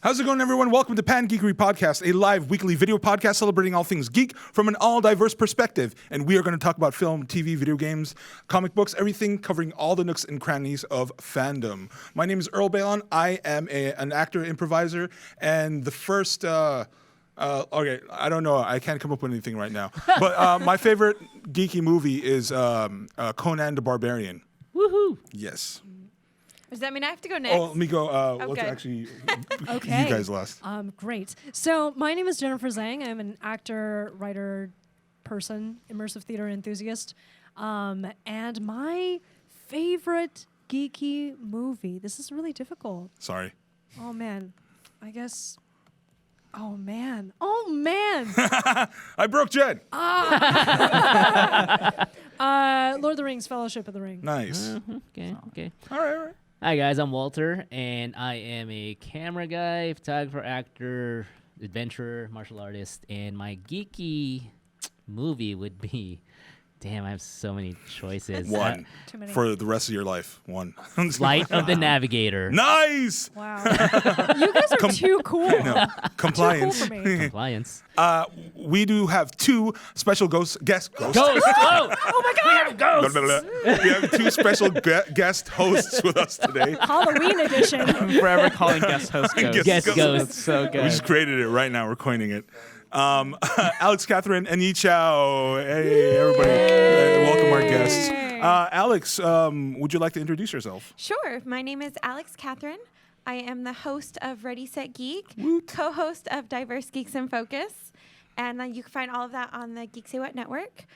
How's it going, everyone? Welcome to Pan Geekery Podcast, a live weekly video podcast celebrating all things geek from an all-diverse perspective. And we are going to talk about film, TV, video games, comic books, everything covering all the nooks and crannies of fandom. My name is Earl Balon. I am an actor, improviser, and the first... okay, I don't know. I can't come up with anything right now. But my favorite geeky movie is Conan the Barbarian. Woohoo! Yes. Does that mean I have to go next? Oh, let me go. Let's Okay. actually... Okay. You guys last. Great. So my name is Jennifer Zhang. I'm an actor, writer, person, immersive theater enthusiast. And my favorite geeky movie. This is really difficult. Sorry. Oh, man. I guess... Oh, man. Oh, man. I broke Jen. Lord of the Rings, Fellowship of the Ring. Nice. Okay. All right. Hi guys, I'm Walter, and I am a camera guy, photographer, actor, adventurer, martial artist, and my geeky movie would be... Damn, I have so many choices. One. Too many. For the rest of your life. One. Flight of the Navigator. Nice! Wow. You guys are too cool. No. Compliance. Too cool for me. Compliance. We do have two special guests. Ghost! Oh my God! We have ghosts! We have two special guest hosts with us today. Halloween edition. I'm forever calling guest host ghosts. Guest ghosts. That's so good. We just created it right now. We're coining it. Alix, Catherine, and Yichao. Hey, everybody. Welcome our guests. Alix, would you like to introduce yourself? Sure. My name is Alix Catherine. I am the host of Ready, Set, Geek, co-host of Diverse Geeks in Focus, and you can find all of that on the Geek Say What network.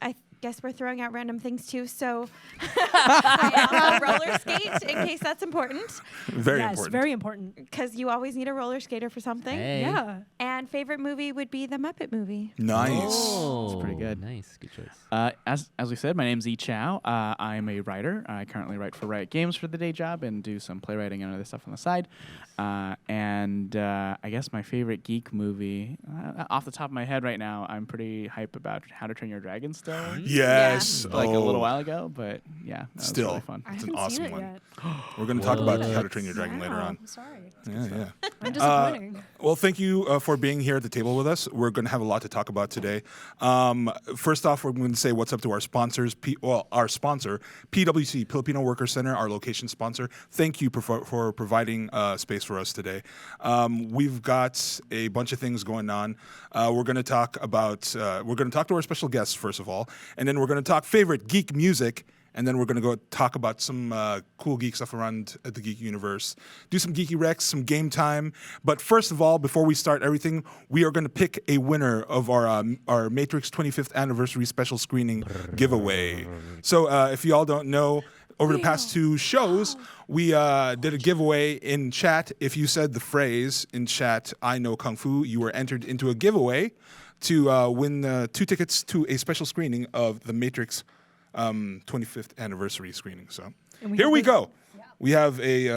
I guess we're throwing out random things too, so I also roller skate in case that's important, Very Yes, important. very important. because you always need a roller skater for something. Hey. Yeah. And favorite movie would be the Muppet movie. Nice. Oh, That's pretty good. Nice, good choice. As we said, my name's Yichao. I'm a writer. I currently write for Riot Games for the day job and do some playwriting and other stuff on the side. I guess my favorite geek movie, off the top of my head right now, I'm pretty hype about How to Train Your Dragon still. Yes. Like a little while ago, but yeah, that was Still. really fun. I It's an haven't seen awesome it one. yet. We're going to talk about How to Train Your Dragon later Wow, on. I'm sorry. Yeah. I'm disappointing. Well, thank you for being here at the table with us. We're going to have a lot to talk about today. First off, we're going to say what's up to our sponsors. Our sponsor, PWC, Filipino Workers Center, our location sponsor. Thank you for providing space for us today. We've got a bunch of things going on. We're going to talk to our special guests first of all, and then we're going to talk favorite geek music. And then we're going to go talk about some cool geek stuff around the geek universe. Do some geeky recs, some game time. But first of all, before we start everything, we are going to pick a winner of our Matrix 25th anniversary special screening giveaway. So if you all don't know, over the past two shows, we did a giveaway in chat. If you said the phrase in chat, "I know Kung Fu," you were entered into a giveaway to win 2 tickets to a special screening of the Matrix 25th anniversary screening. So here we go. Yeah. We have a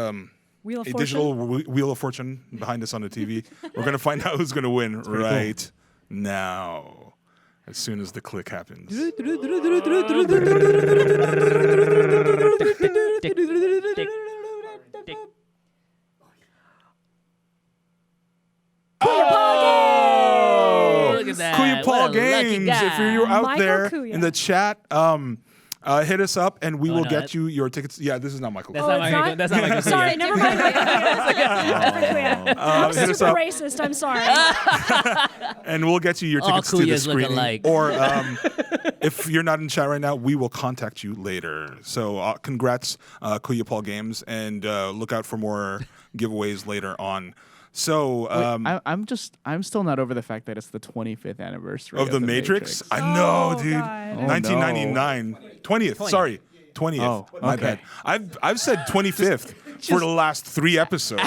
Wheel of Fortune? digital Wheel of Fortune behind us on the TV. We're going to find out who's going to win right now, as soon as the click happens. Oh! Look at that. Kuya Paul What a lucky Games. guy. If you're out Michael there Kuya. in the chat, hit us up and we will get that- you your tickets. Yeah, this is not Michael. That's Oh, not it's my not? That's not my Sorry, never mind. I'm hit us super up. racist. I'm sorry. And we'll get you your All tickets to the Kuyas look screening. alike. Or if you're not in chat right now, we will contact you later. So congrats, Kuya Paul Games, and look out for more giveaways later on. So I'm still not over the fact that it's the 25th anniversary of the Matrix. I Oh, know, dude. God. Oh, 1999, 20th. Sorry, 20th. Oh, My okay. bad. I've said 25th for the last 3 episodes.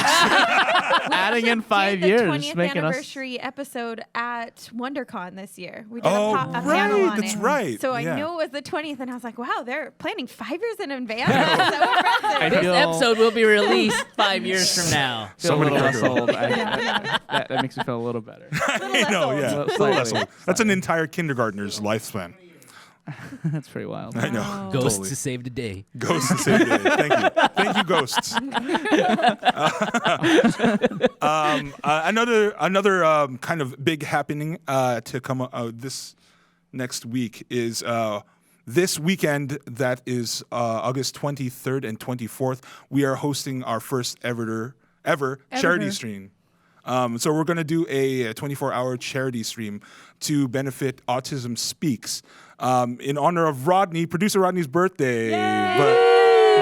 Adding in 5 did years, the 20th making us. anniversary episode at WonderCon this year. We did Oh, a panel right, on that's it. right. So I Yeah. knew it was the 20th, and I was like, wow, they're planning 5 years in advance. That's so impressive. I This feel- episode will be released 5 years from now. Feel a little Somebody less got old. that makes me feel a little better. I know, yeah. Slightly. A little less old. That's an entire kindergartner's lifespan. That's pretty wild. I know. Wow. Ghosts Totally. to save the day. Ghosts to save the day. Thank you, ghosts. Another kind of big happening to come this next week is this weekend. That is August 23rd and 24th. We are hosting our first ever charity stream. So we're going to do a 24-hour charity stream to benefit Autism Speaks in honor of producer Rodney's birthday. But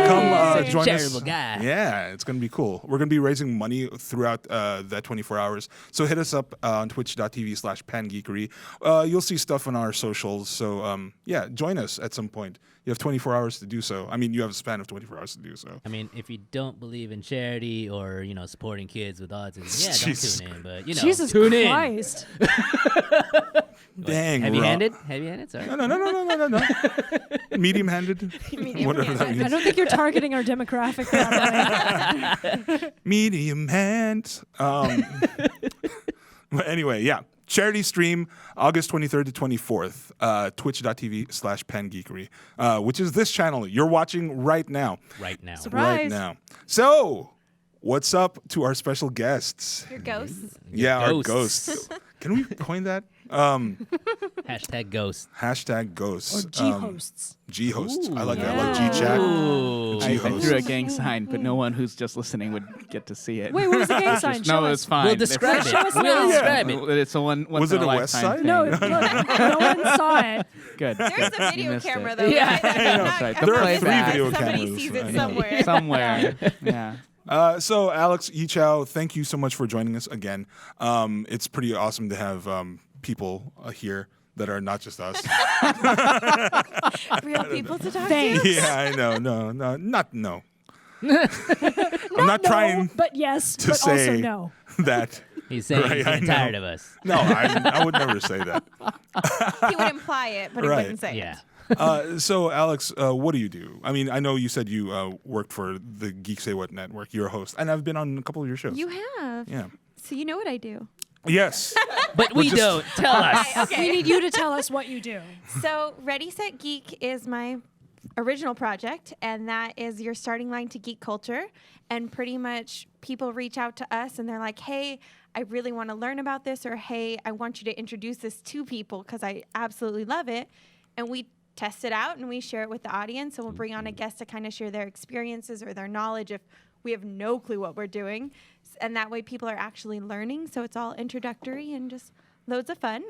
come join us. Charitable guy. Yeah, it's going to be cool. We're going to be raising money throughout that 24 hours. So hit us up on twitch.tv/pangeekery. You'll see stuff on our socials. So yeah, join us at some point. You have 24 hours to do so. I mean, you have a span of 24 hours to do so. I mean, if you don't believe in charity or, supporting kids with autism, yeah, Jesus don't tune in. But, Jesus tune Christ. Dang, Heavy-handed? Heavy-handed? Sorry. No. Medium-handed. Whatever that I means. don't think you're targeting our demographic that way. Medium hands. But anyway, yeah. Charity stream, August 23rd to 24th, twitch.tv/pangeekery, which is this channel you're watching right now. Right now. Surprise. Right now. So, what's up to our special guests? Your ghosts. Yeah, our ghosts. ghosts. Can we coin that? Hashtag ghost. Hashtag ghosts. Or G-hosts. G-hosts. I like Ooh. that. I like Yeah. G-chat. Ooh. I G-host. threw a gang sign, but no one who's just listening would get to see it. Wait, what was the gang sign? Show No, us. it's fine. We'll describe Show it. us We'll now. describe it. It's a one. Was it a West lifetime Side? thing. No, look, no one saw it. Good. There's a You video missed camera it. though. Yeah. Right? That's right. I'm There not are missing three it. video Somebody cameras. sees I it know. somewhere. Somewhere. Yeah. So, Alex, Yichao, thank you so much for joining us again. It's pretty awesome to have people here that are not just us. Real people to talk Thanks. to. Yeah, I know. No. I'm not trying But yes, to but say also no. that. He's saying Right, he's I getting know. tired of us. No, I would never say that. He would imply it, but he Right. wouldn't say Yeah. it. So, Alex, what do you do? I mean, I know you said you worked for the Geek Say What Network. You're a host, and I've been on a couple of your shows. You have. Yeah. So you know what I do. Yes. But we just- don't. Tell us. Okay. We need you to tell us what you do. So Ready Set Geek is my original project, and that is your starting line to geek culture. And pretty much people reach out to us and they're like, hey, I really want to learn about this, or hey, I want you to introduce this to people because I absolutely love it. And we test it out and we share it with the audience, and we'll bring on a guest to kind of share their experiences or their knowledge if we have no clue what we're doing. And that way people are actually learning. So it's all introductory and just loads of fun.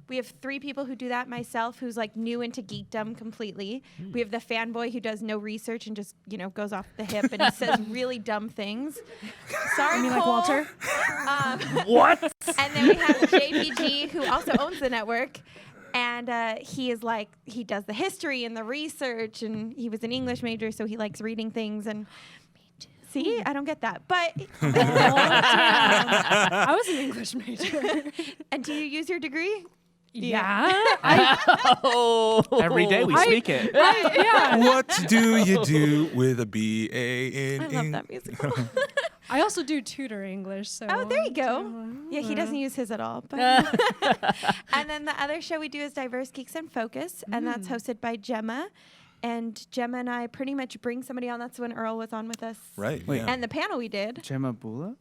We have 3 people who do that. Myself, who's like new into geekdom completely. We have the fanboy who does no research and just, goes off the hip and he says really dumb things. Sorry, You mean like Cole. Walter? What? And then we have JPG, who also owns the network. And he does the history and the research, and he was an English major, so he likes reading things. And see, I don't get that. But Oh, damn. I was an English major. and do you use your degree? Yeah. Oh. Every day we speak it. Yeah. What do you do with a BA in I love that musical. I also do tutor English. So. Oh, there you go. Yeah, he doesn't use his at all. But and then the other show we do is Diverse Geeks in Focus, and that's hosted by Gemma. And Gemma and I pretty much bring somebody on. That's when Earl was on with us. Right. Wait. Yeah. And the panel we did. Gemma Bulos?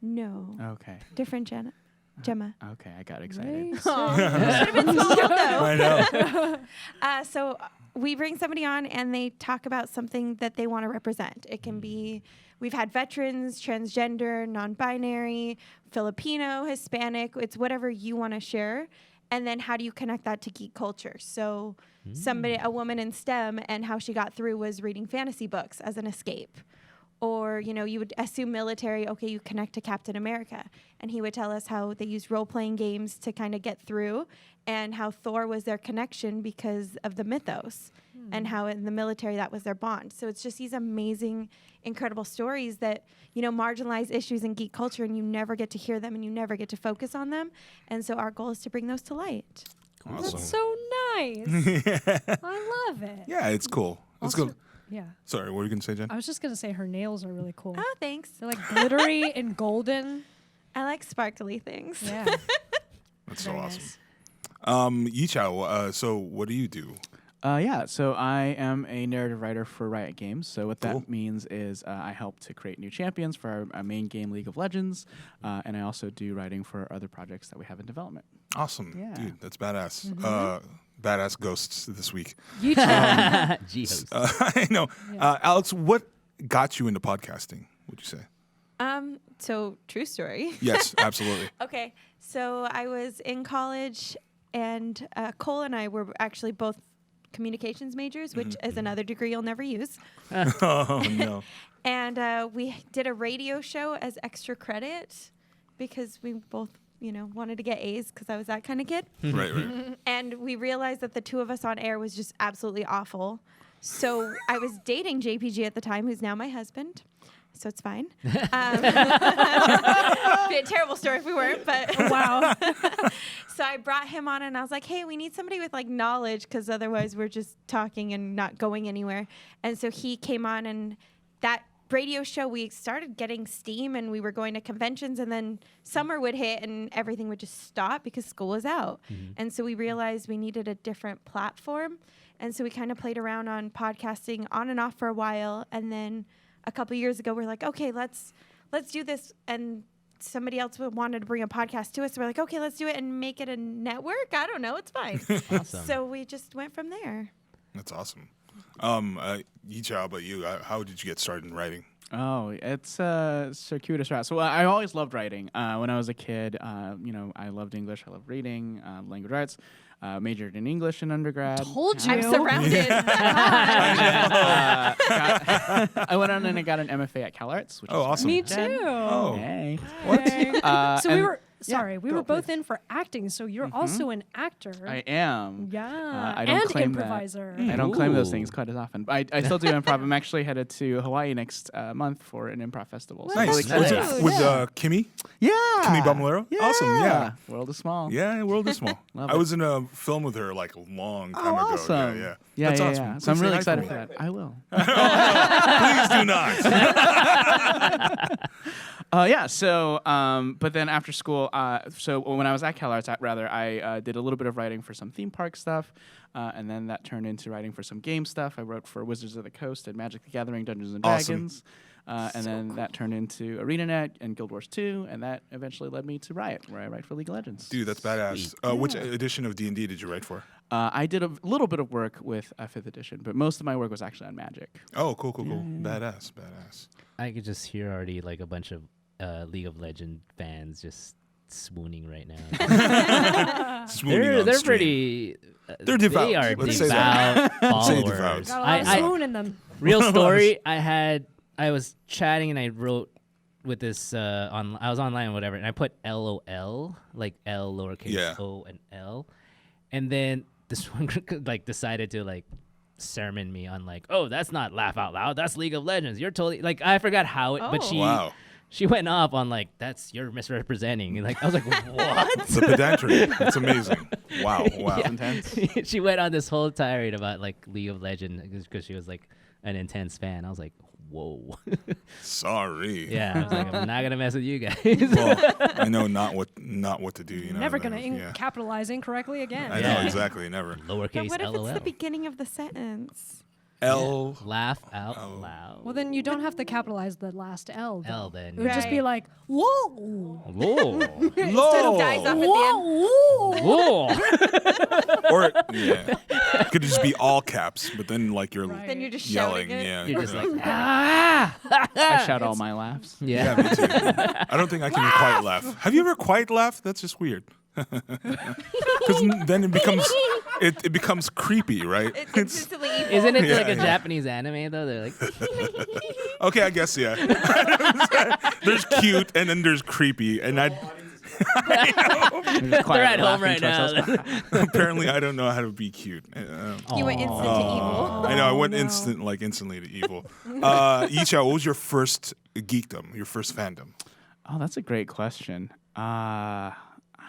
No. Okay. Different Gemma. Okay, I got excited. Should have been small though. I know. So we bring somebody on and they talk about something that they want to represent. It can be, we've had veterans, transgender, non-binary, Filipino, Hispanic. It's whatever you want to share. And then how do you connect that to geek culture? So a woman in STEM, and how she got through was reading fantasy books as an escape. Or, you would assume military, okay, you connect to Captain America. And he would tell us how they used role-playing games to kind of get through, and how Thor was their connection because of the mythos, and how in the military that was their bond. So it's just these amazing, incredible stories that, marginalize issues in geek culture, and you never get to hear them and you never get to focus on them. And so our goal is to bring those to light. Awesome. That's so nice. I love it. Yeah, it's cool. It's Also- cool. Yeah. Sorry, what were you going to say, Jen? I was just going to say her nails are really cool. Oh, thanks. They're like glittery and golden. I like sparkly things. Yeah. That's so Very awesome. nice. Yichao, so what do you do? So I am a narrative writer for Riot Games. So what Cool. that means is I help to create new champions for our main game, League of Legends, and I also do writing for other projects that we have in development. Awesome. Yeah. Dude, that's badass. Badass ghosts this week. Yichao. Geos. I know. Alex, what got you into podcasting, would you say? So true story. Yes, absolutely. Okay, so I was in college, and Cole and I were actually both communications majors, which is another degree you'll never use. Oh, no. And we did a radio show as extra credit because we both, wanted to get A's because I was that kind of kid. Right. And we realized that the two of us on air was just absolutely awful. So I was dating JPG at the time, who's now my husband. So it's fine. Be a terrible story if we weren't, but Wow. so I brought him on and I was like, hey, we need somebody with like knowledge because otherwise we're just talking and not going anywhere. And so he came on, and that radio show, we started getting steam and we were going to conventions, and then summer would hit and everything would just stop because school was out. And so we realized we needed a different platform. And so we kind of played around on podcasting on and off for a while. And then a couple years ago, we're like, okay, let's do this. And somebody else wanted to bring a podcast to us. So we're like, okay, let's do it and make it a network. I don't know. It's fine. Awesome. So we just went from there. That's awesome. Yichao, how about you? How did you get started in writing? Oh, it's a circuitous route. So I always loved writing. When I was a kid, I loved English. I loved reading, language arts. Majored in English in undergrad. Told you. I'm surrounded. I went on and I got an MFA at CalArts. Which Oh, is awesome. Me Then- too. Oh. Hey. Hey. So we and- were we go, were both please. in for acting. So you're also an actor. I am. Yeah, I don't and claim that. improviser. I don't claim those Ooh. things quite as often. But I still do improv. I'm actually headed to Hawaii next month for an improv festival. So I'm Nice. really excited Was about it that. with Kimmy? Yeah. Kimmy Bambolero? Yeah. Awesome, yeah. World is small. Yeah, world is small. Love I it. was in a film with her like a long time ago. Awesome. Yeah. Yeah, That's yeah, awesome. yeah. Please So I'm say really hi excited me. for that. I will. Please do not. But then after school, so when I was at CalArts, I did a little bit of writing for some theme park stuff, and then that turned into writing for some game stuff. I wrote for Wizards of the Coast and Magic the Gathering, Dungeons and Awesome. Dragons, and then that turned into ArenaNet and Guild Wars 2, and that eventually led me to Riot, where I write for League of Legends. Dude, that's badass. Which edition of D&D did you write for? I did a little bit of work with 5th edition, but most of my work was actually on Magic. Oh, cool. Badass. I could just hear already like a bunch of League of Legends fans just swooning right now. Swooning on they're stream. pretty. They're devout. They are Let's say devout Say followers. devout. Got a lot of swoon in them. Real story. I was chatting and I wrote with this I was online or whatever, and I put LOL, like L lowercase Yeah. O and L, and then this one like decided to like sermon me on like, oh, that's not laugh out loud, that's League of Legends. You're totally like, I forgot how it, but Oh. Wow. she went off on like, you're misrepresenting. And, like I was like, what? The pedantry. That's amazing. Wow. Yeah. Intense. She went on this whole tirade about like League of Legends because she was like an intense fan. I was like, whoa. Sorry. Yeah, I was like, I'm not gonna mess with you guys. Well, I know not what to do. You know. Never gonna yeah. capitalize incorrectly again. I Yeah. know exactly. Never. But Lowercase what if LOL. it's the beginning of the sentence? L. Laugh out loud. Well, then you don't have to capitalize the last L. Though. L then. It would just be Right. like, whoa, Whoa. Instead of dies off at the end. whoa. Whoa. Or yeah, it could just be all caps, but then like you're Right. Then you're just yelling. shouting it. Yeah. You're just yeah. like, ah. I shout all my laughs. Yeah, Yeah. me too. I don't think I can quiet laugh. Have you ever quiet laughed? That's just weird. Because then it becomes creepy, right? It's instantly evil. Isn't it Yeah, like a yeah. Japanese anime though? They're like, Okay, I guess yeah. There's cute and then there's creepy, and They're they're at home right now. apparently I don't know how to be cute. You went instant to evil. I know I went no. instantly to evil. Yichao, what was your first geekdom? Your first fandom? Oh, that's a great question. I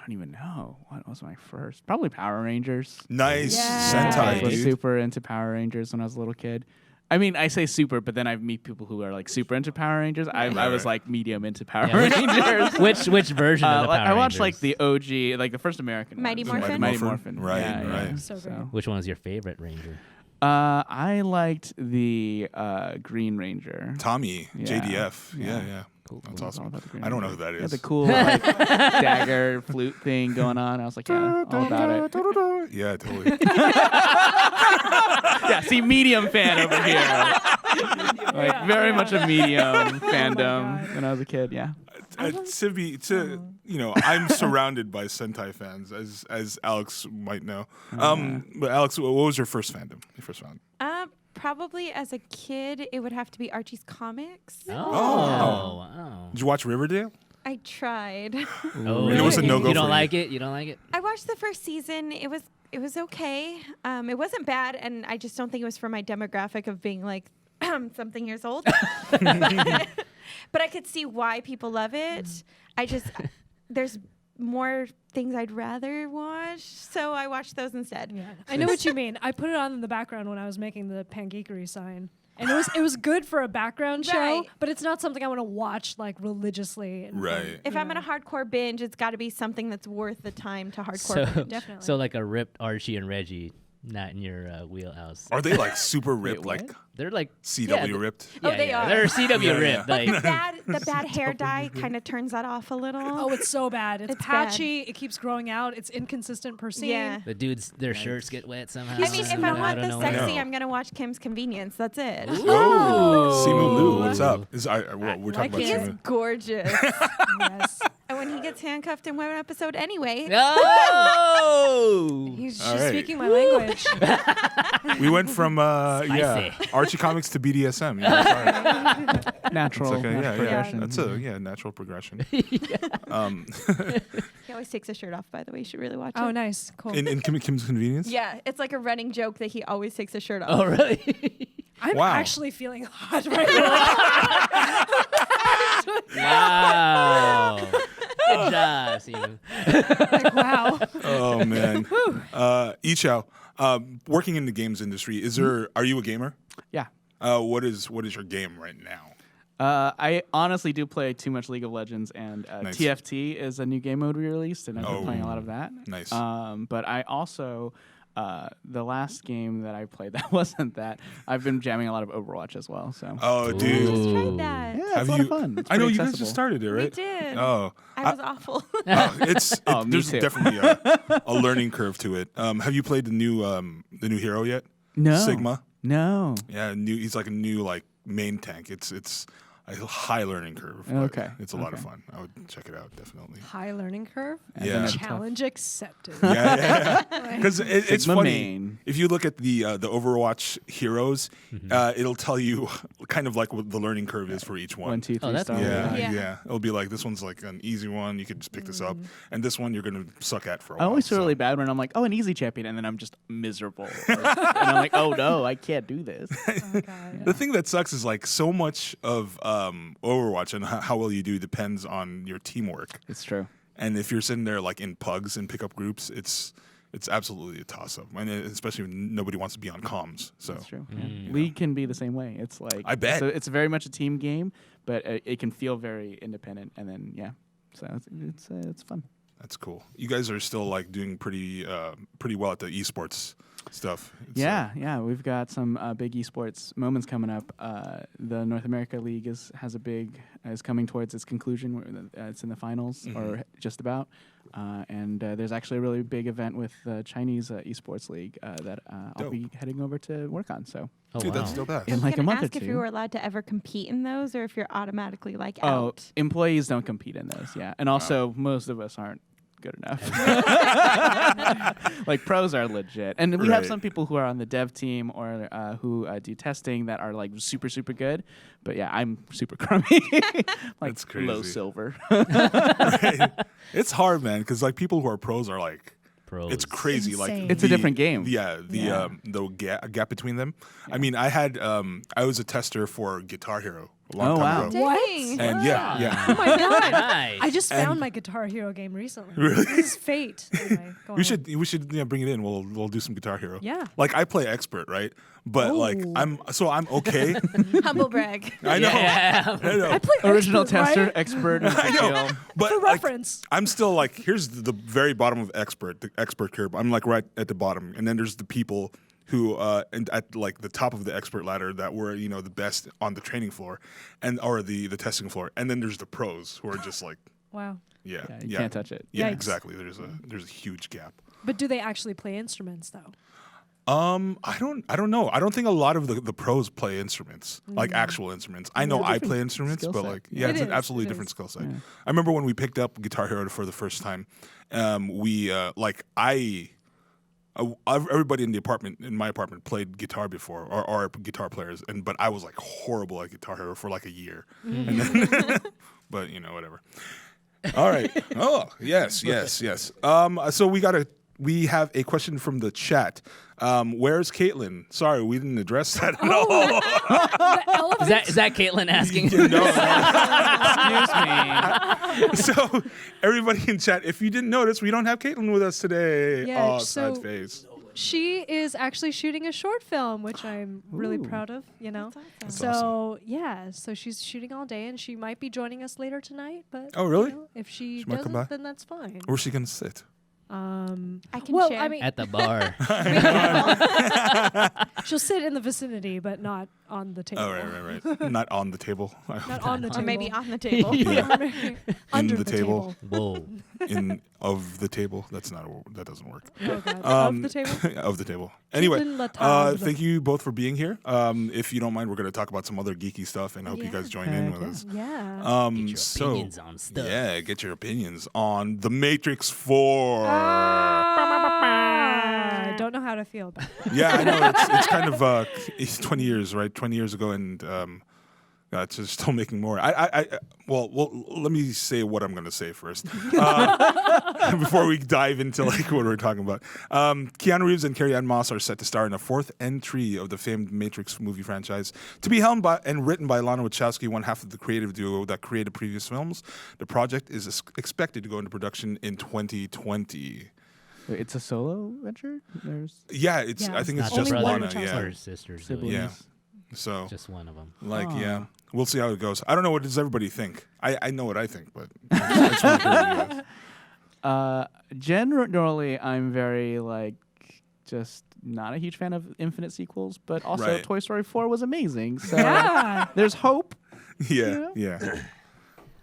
don't even know. What was my first? Probably Power Rangers. Nice Yeah. Sentai, I was dude. super into Power Rangers when I was a little kid. I mean, I say super, but then I meet people who are like super into Power Rangers. I was like medium into Power Rangers. Which version of the Power I watched like Rangers? the OG, like the first American Mighty ones. Morphin? Mighty Morphin. Right, Yeah. right. So great. Which one was your favorite Ranger? I liked the Green Ranger. Tommy, Yeah. JDF. Yeah. Yeah. Cool. That's All awesome. about the Green I don't know Ranger. who that Yeah, is. the cool like, dagger flute thing going on. I was like, yeah, all about it. Yeah, totally. Yeah, see, medium fan over here. Like very much a medium fandom God. when I was a kid. Yeah. I'm surrounded by Sentai fans, as Alex might know. But Alex, what was your first fandom? Your first fandom? Probably as a kid, it would have to be Archie's Comics. Wow. Did you watch Riverdale? I tried. Oh, And it was a really? no-go You don't for you. like it? You don't like it? I watched the first season. It was okay. It wasn't bad, and I just don't think it was for my demographic of being like something years old. But I could see why people love it. There's more things I'd rather watch, so I watched those instead. Yeah, I know what you mean. I put it on in the background when I was making the Pangeekery sign. And it was good for a background show, Right. but it's not something I want to watch like religiously. Right. If I'm in a hardcore binge, it's got to be something that's worth the time to hardcore So, binge. Definitely. so like a ripped Archie and Reggie, not in your wheelhouse. Are they like super ripped, what? like They're like CW yeah, ripped? Oh, they are. They're CW Yeah, ripped. yeah. Like, The bad hair dye kind of turns that off a little. Oh, it's so bad. It's It's bad. patchy. It keeps growing out. It's inconsistent per scene. Yeah. the dudes, their shirts get wet somehow. I mean, if I want the don't know. sexy, know. I'm gonna watch Kim's Convenience. That's it. Oh, Simu Liu, what's Ooh. up? We're talking like about He is Simu. gorgeous. Yes. And when he gets handcuffed in one episode, anyway. No! She's All right. speaking my language. We went from Spicy. Archie comics to BDSM. Yeah, sorry. Natural. It's okay. natural Yeah, progression. that's a natural progression. He always takes his shirt off, by the way. You should really watch Oh, it. nice. Cool. In Kim's Convenience. Yeah, it's like a running joke that he always takes his shirt off. Oh, really? I'm Wow. actually feeling hot right now. Wow. Good job, Simu. Like, wow. Oh man. Yichao, working in the games industry, are you a gamer? Yeah. What is your game right now? I honestly do play too much League of Legends, and Nice. TFT is a new game mode we released, and I've been playing a lot of that. Nice. But I also, the last game that I played that wasn't that, I've been jamming a lot of Overwatch as well. So Oh, dude. Just Ooh. tried that. yeah, Have it's a lot you? of fun. It's I know pretty you guys accessible. just started it, We right? did. Oh, I was awful. Oh, me there's too. definitely a learning curve to it. Have you played the new hero yet? No. Sigma. No. Yeah, he's like a new like main tank. It's a high learning curve. but Okay, It's a lot of okay. fun. I would check it out definitely. High learning curve. Yeah. Challenge accepted. Yeah. Because it's Sigma funny. main. If you look at the Overwatch heroes, it'll tell you kind of like what the learning curve is for each one. 1, 2, 3 that's stars. cool. Yeah, Yeah. yeah. It'll be like this one's like an easy one. You could just pick this up, and this one you're gonna suck at for a I while. always feel so. really bad when I'm like, oh, an easy champion, and then I'm just miserable. and I'm like, oh no, I can't do this. Oh, God. The thing that sucks is like so much of Overwatch and how well you do depends on your teamwork. It's true. And if you're sitting there like in pugs and pickup groups, it's absolutely a toss up, and especially when nobody wants to be on comms. So That's true. Yeah. League can be the same way. It's like I bet. it's very much a team game, but it can feel very independent. And then so it's fun. that's cool. You guys are still like doing pretty well at the esports stuff. It's, Yeah, we've got some big esports moments coming up. The North America League is coming towards its conclusion. It's in the finals or just about. And there's actually a really big event with the Chinese esports league that I'll Dope. be heading over to work on. So Oh, dude, wow. that's still bad. in I was like a gonna month or ask if two. you were allowed to ever compete in those, or if you're automatically like Oh, out. employees don't compete in those. Yeah, and also most of us aren't good enough. Like pros are legit, and we have Right. some people who are on the dev team or who do testing that are like super good. But yeah, I'm super crummy, like That's low crazy. silver. It's hard, man, because like people who are pros are like Pros. it's crazy. Like Insane. It's a different game. Yeah, the gap between them. I mean, I was a tester for Guitar Hero a long Oh, time wow. ago. Dang. And yeah. Oh my god! Nice. I just found And- my Guitar Hero game recently. Really? This is fate. Anyway, go We ahead. should bring it in. We'll do some Guitar Hero. Yeah. Like I play expert, right? But like Ooh. I'm okay. Humble brag. I know. Yeah. I know. I play Original expert, tester, right? expert. I know. But For like, reference. I'm still like, here's the very bottom of expert, the expert curve. I'm like right at the bottom, and then there's the people who and at like the top of the expert ladder that were the best on the training floor, or the testing floor, and then there's the pros who are just like, Wow. yeah, Yeah, you can't touch it. Yeah, Yikes. exactly. There's a huge gap. But do they actually play instruments though? I don't know. I don't think a lot of the pros play instruments, like actual instruments. I know I different play instruments, skill but set. like, yeah, It it's an is, absolutely it different is. skill set. I remember when we picked up Guitar Hero for the first time, everybody in my apartment played guitar before, or are guitar players, but I was like horrible at Guitar Hero for like a year, and then, but whatever. All right. Oh yes. So we have a question from the chat. Where's Caitlin? Sorry, we didn't address that at all. The elephant. Is that Caitlin asking? Excuse me. So everybody in chat, if you didn't notice, we don't have Caitlin with us today. Yeah, Oh, so- sad face. She is actually shooting a short film, which I'm really Ooh. proud of. That's So awesome. yeah, so she's shooting all day, and she might be joining us later tonight. But Oh, really? if she She might come doesn't, by? then that's fine. Where's she gonna sit? I can Well, share. I mean, At the bar. she'll sit in the vicinity, but not on the table. Oh, right. Not on the table. Not on the table. or maybe on the table. Or maybe under the table. Whoa. Of the table. That doesn't work. Oh God. Um, of the table. Of the table. Anyway, Caitlin Latable. thank you both for being here. If you don't mind, we're going to talk about some other geeky stuff, and I hope you Yeah. guys join in Heck with us. Yeah. Get your So opinions on stuff. yeah, get your opinions on The Matrix 4. I don't know how to feel about that. Yeah, I know it's kind of it's 20 years, right? 20 years ago, and it's just still making more. Well, let me say what I'm going to say first before we dive into like what we're talking about. Keanu Reeves and Carrie-Anne Moss are set to star in a fourth entry of the famed Matrix movie franchise, to be helmed by and written by Lana Wachowski, one half of the creative duo that created previous films. The project is expected to go into production in 2020. Wait, it's a solo venture? There's Yeah, it's. Yeah, I think it's it's not just the Lana. brother Yeah. Her sisters. do it. siblings. Yeah. So Just one of them. like, Aw. yeah, we'll see how it goes. I don't know, what does everybody think? I know what I think, but I just want to hear what you guys. Generally, I'm very just not a huge fan of infinite sequels, but also Right. Toy Story 4 was amazing. So Yeah. there's hope. Yeah, yeah.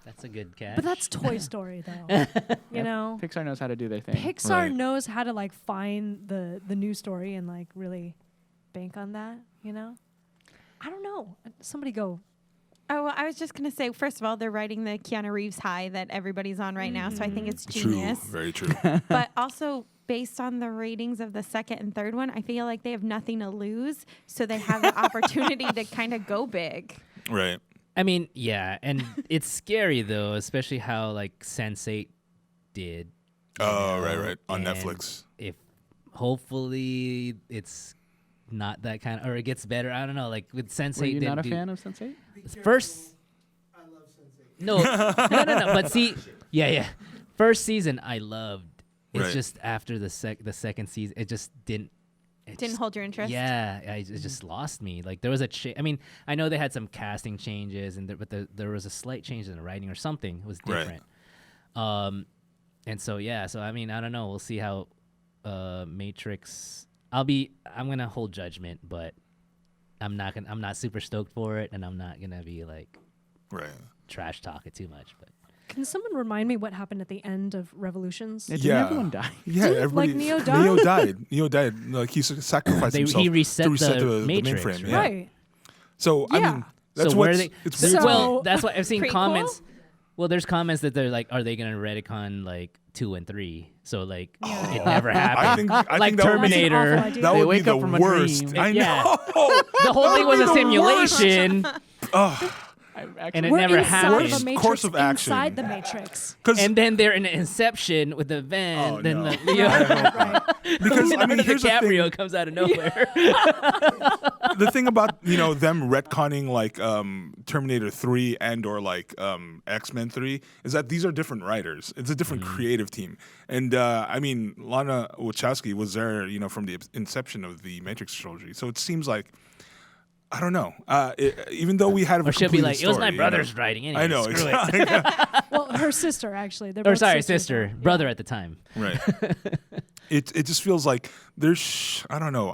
That's a good catch. But that's Toy Story, though. You know, Pixar knows how to do their thing. Pixar Right. knows how to find the new story and really bank on that. You know, I don't know. Somebody go. Oh, well, I was just going to say, first of all, they're riding the Keanu Reeves high that everybody's on right now, so I think it's genius. True, very true. But also, based on the ratings of the second and third one, I feel like they have nothing to lose, so they have the opportunity to kind of go big. Right. I mean, yeah, and it's scary though, especially how Sense8 did. you Oh, know, right. On and Netflix. If hopefully it's not that kind of, or it gets better. I don't know. With Sense8, Were you didn't not a do- fan of Sense8? First, no, no. But see, yeah. First season I loved. It's Right. just after the second season, it just didn't. It Didn't just- hold your interest? Yeah, it just lost me. There was I mean, I know they had some casting changes, but there was a slight change in the writing or something. It was Right. different. And so yeah, so I mean, I don't know. We'll see how Matrix. I'm gonna hold judgment, but I'm not super stoked for it, and I'm not gonna be Right. trash talk it too much. But Can someone remind me what happened at the end of Revolutions? Didn't Yeah. everyone die? Yeah, Didn't, everybody. Neo Neo died. He sacrificed himself he reset to reset the the Matrix, mainframe. right? Yeah. Right. So I Yeah. mean, that's so where are what's they? it's so- weird. well, that's why I've seen Prequel? comments. Well, there's comments that they're are they gonna retcon 2 and 3? So it never happened. I Like think that would be- Terminator. That's an awful idea. That They would be wake the up from a worst. dream. I Yeah. know. The whole thing was a simulation. Ugh. And it We're never inside happened. of a matrix Course of action. inside the matrix. And then they're in Inception with the van. Oh, then no. the Leo. Right. because I mean, Leonardo here's the thing. DiCaprio comes out of nowhere. The thing about them retconning like Terminator 3 and or like X-Men 3 is that these are different writers. It's a different creative team, and I mean Lana Wachowski was there from the inception of the Matrix trilogy, so it seems like. I don't know. Even though we had a Or she'll be completed like, it was my story, brother's writing. Anyway, I know. Screw it. Exactly. Well, her sister actually. They're Or both sorry, sisters sister, now. brother at the time. Right. It just feels like there's I don't know.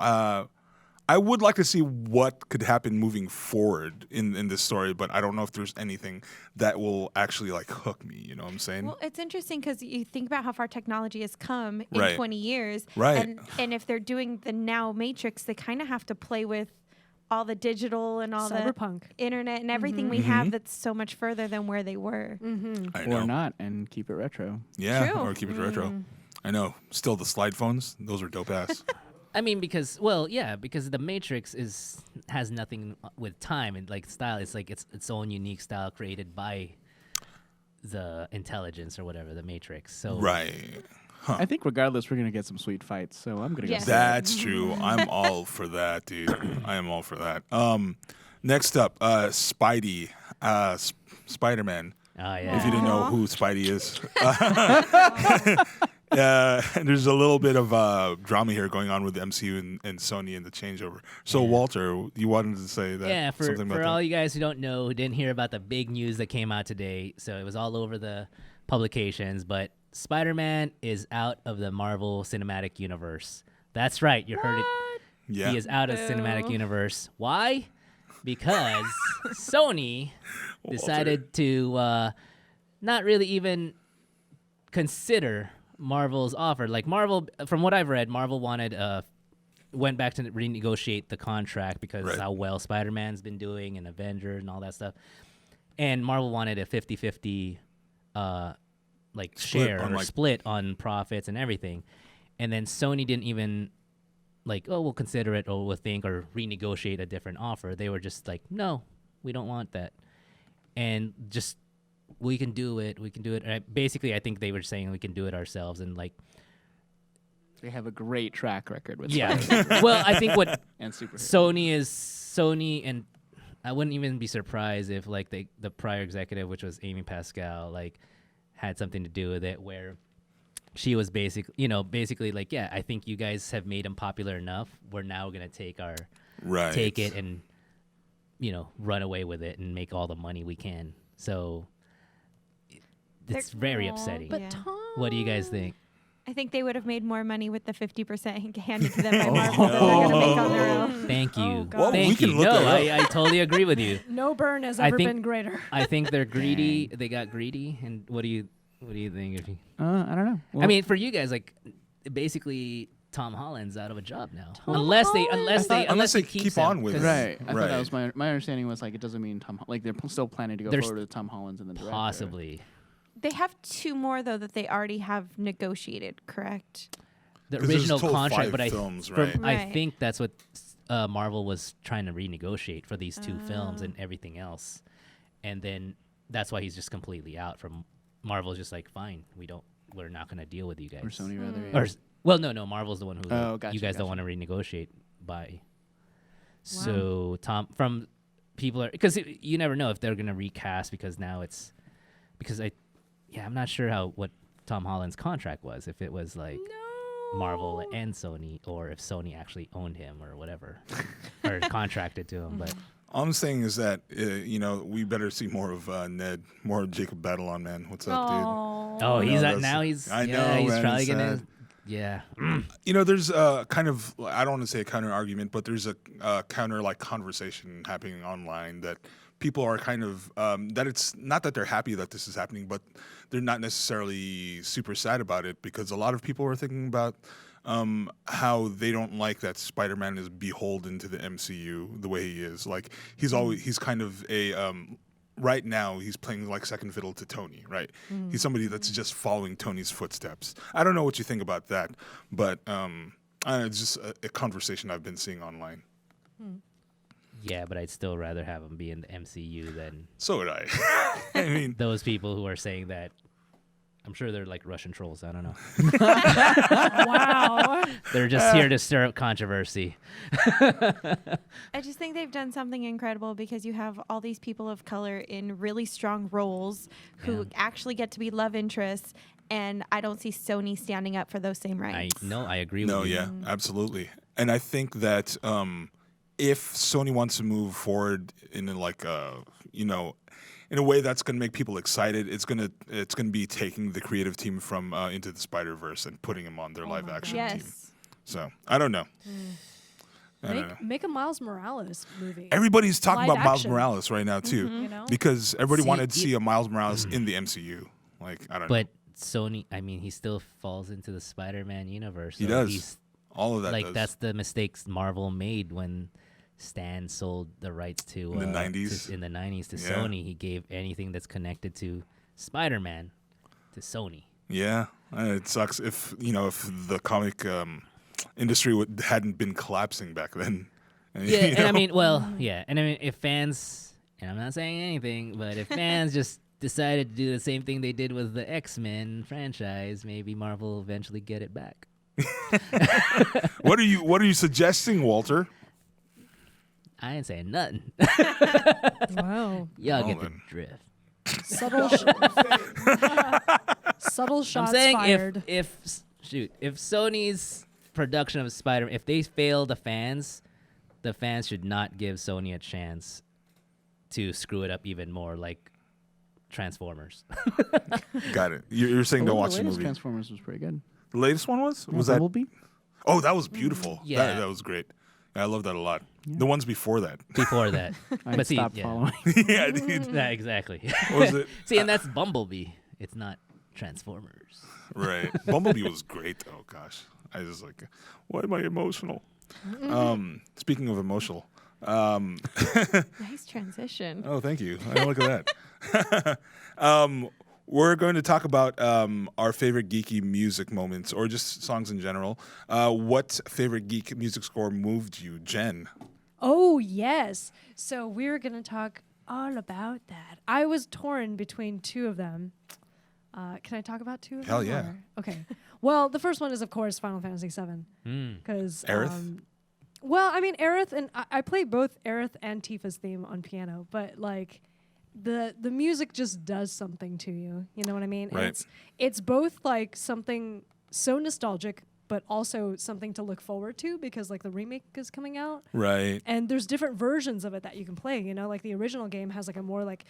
I would like to see what could happen moving forward in this story, but I don't know if there's anything that will actually like hook me. You know what I'm saying? Well, it's interesting because you think about how far technology has come in Right. 20 years. Right. And if they're doing the now Matrix, they kind of have to play with all the digital and all Cyberpunk. the internet and everything we have that's so much further than where they were. I know. Or not, and keep it retro. Yeah, True. or keep it retro. I know. Still, the slide phones, those are dope ass. I mean, because the Matrix has nothing with time and like style. It's like its own unique style created by the intelligence or whatever, the Matrix. So Right. I think regardless, we're gonna get some sweet fights. So I'm gonna Yes. go. see it. That's true. I'm all for that, dude. I am all for that. Next up, Spidey, Spider-Man. Oh yeah. If you didn't know who Spidey is. There's a little bit of drama here going on with the MCU and Sony and the changeover. So, Walter, you wanted to say that? Yeah, for something about that? all you guys who don't know, who didn't hear about the big news that came out today, so it was all over the publications, but Spider-Man is out of the Marvel Cinematic Universe. That's right, you heard it. Yeah. He is out of the Cinematic Universe. Why? Because Sony decided to not really even consider Marvel's offer. Like Marvel, from what I've read, Marvel went back to renegotiate the contract because Right. how well Spider-Man's been doing and Avengers and all that stuff. And Marvel wanted a 50-50 like Split share on, or like- split on profits and everything. And then Sony didn't even like, oh, we'll consider it or we'll think or renegotiate a different offer. They were just like, no, we don't want that. And just, we can do it. We can do it. Basically, I think they were saying we can do it ourselves. And like, They have a great track record with yeah. Spider-Man Well, I think what and superheroes. Sony is Sony, and I wouldn't even be surprised if like the prior executive, which was Amy Pascal, like had something to do with it, where she was basically like, yeah, I think you guys have made him popular enough. We're now gonna take Right. it and run away with it and make all the money we can. So it's very upsetting. But Yeah. What do you guys think? I think they would have made more money with the 50% handed to them by Marvel than they're going to make on their own. Thank you. Oh, God. Well, we Thank can you. look No, it up. I totally agree with you. No burn has I ever think- been greater. I think they're greedy. They got greedy. And what do you think? If you, I don't know. I Well, mean, for you guys, like basically Tom Holland's out of a job now, Tom unless Holland? they keep keeps him, on with 'cause it. right. I thought Right. that was my understanding was like it doesn't mean like they're still planning to go There's forward with Tom Holland's in the director. Possibly They have 2 more, though, that they already have negotiated, correct? the 'Cause there's original total contract, 5 but films, I right? I Right. think that's what Marvel was trying to renegotiate for these 2 films and everything else, and then that's why he's just completely out from Marvel's. Just like, fine, we're not going to deal with you guys. Or Sony rather. Or Yeah. well, no, Marvel's the one who Oh, you gotcha, guys don't gotcha. want to renegotiate by. So from people are because you never know if they're gonna recast because now it's because I'm not sure what Tom Holland's contract was, if it was like Marvel and Sony or if Sony actually owned him or whatever or contracted to him. But All I'm saying is that we better see more of Ned, more of Jacob Batalon, man. What's up, oh, he's No, out that's- now. He's I yeah, know, he's man, probably it's gonna sad. yeah. dude? There's kind of I don't want to say a counter argument, but there's a counter like conversation happening online that people are kind of that it's not that they're happy that this is happening, but they're not necessarily super sad about it because a lot of people are thinking about how they don't like that Spider-Man is beholden to the MCU the way he is. Like he's kind of a right now he's playing like second fiddle to Tony, right? He's somebody that's just following Tony's footsteps. I don't know what you think about that, but it's just a conversation I've been seeing online. Yeah, but I'd still rather have him be in the MCU than So would I. I mean, those people who are saying that. I'm sure they're like Russian trolls. I don't know. Wow. They're just here to stir up controversy. I just think they've done something incredible because you have all these people of color in really strong roles who actually get to be love interests, and I don't see Sony standing up for those same rights. I agree no, with you. yeah, absolutely. And I think that if Sony wants to move forward in like in a way that's going to make people excited, it's going to be taking the creative team from Into the Spider-Verse and putting them on their live action team. Yes. So I don't know. I don't know. Make a Miles Morales movie. Everybody's talking Live about Miles action. Morales right now too, You know? because everybody See, wanted to see a Miles Morales in the MCU. Like I don't know. But Sony, I mean, he still falls into the Spider-Man universe. He so does. He's, All of that like does. that's the mistakes Marvel made when Stan sold the rights to In the 90s? in the 90s to Yeah. Sony. He gave anything that's connected to Spider-Man to Sony. Yeah, it sucks if the comic industry hadn't been collapsing back then. Yeah, You and I know? mean, well, yeah, and I mean, if fans, and I'm not saying anything, but if fans just decided to do the same thing they did with the X-Men franchise, maybe Marvel will eventually get it back. What are you suggesting, Walter? I ain't saying nothing. Wow. Y'all Oh, get the then. drift. Subtle, subtle shots I'm saying fired. if Sony's production of Spider-Man, if they fail the fans should not give Sony a chance to screw it up even more, like Transformers. Got it. You're saying don't The watch the latest movie. Transformers was pretty good. The latest one was Yeah, that? Bumblebee? Oh, that was beautiful. Yeah. That was great. Yeah, I love that a lot. The ones before that. Before that. I But see, stopped yeah. following. Yeah, dude. Yeah, exactly. What was it? See, and that's Bumblebee. It's not Transformers. Right. Bumblebee was great though. Gosh, I was like, why am I emotional? Speaking of emotional. Nice transition. Oh, thank you. Look at that. We're going to talk about our favorite geeky music moments, or just songs in general. What favorite geek music score moved you, Jen? Oh, yes. So we're going to talk all about that. I was torn between two of them. Can I talk about two of Hell them? yeah. or- Okay. Well, the first one is, of course, Final Fantasy VII. Because, Aerith? well, I mean, Aerith, and I play both Aerith and Tifa's theme on piano, but, like, the music just does something to you. You know what I mean? And Right. it's both, like, something so nostalgic, but also something to look forward to because, like, the remake is coming out. Right. And there's different versions of it that you can play. You know, like the original game has like a more like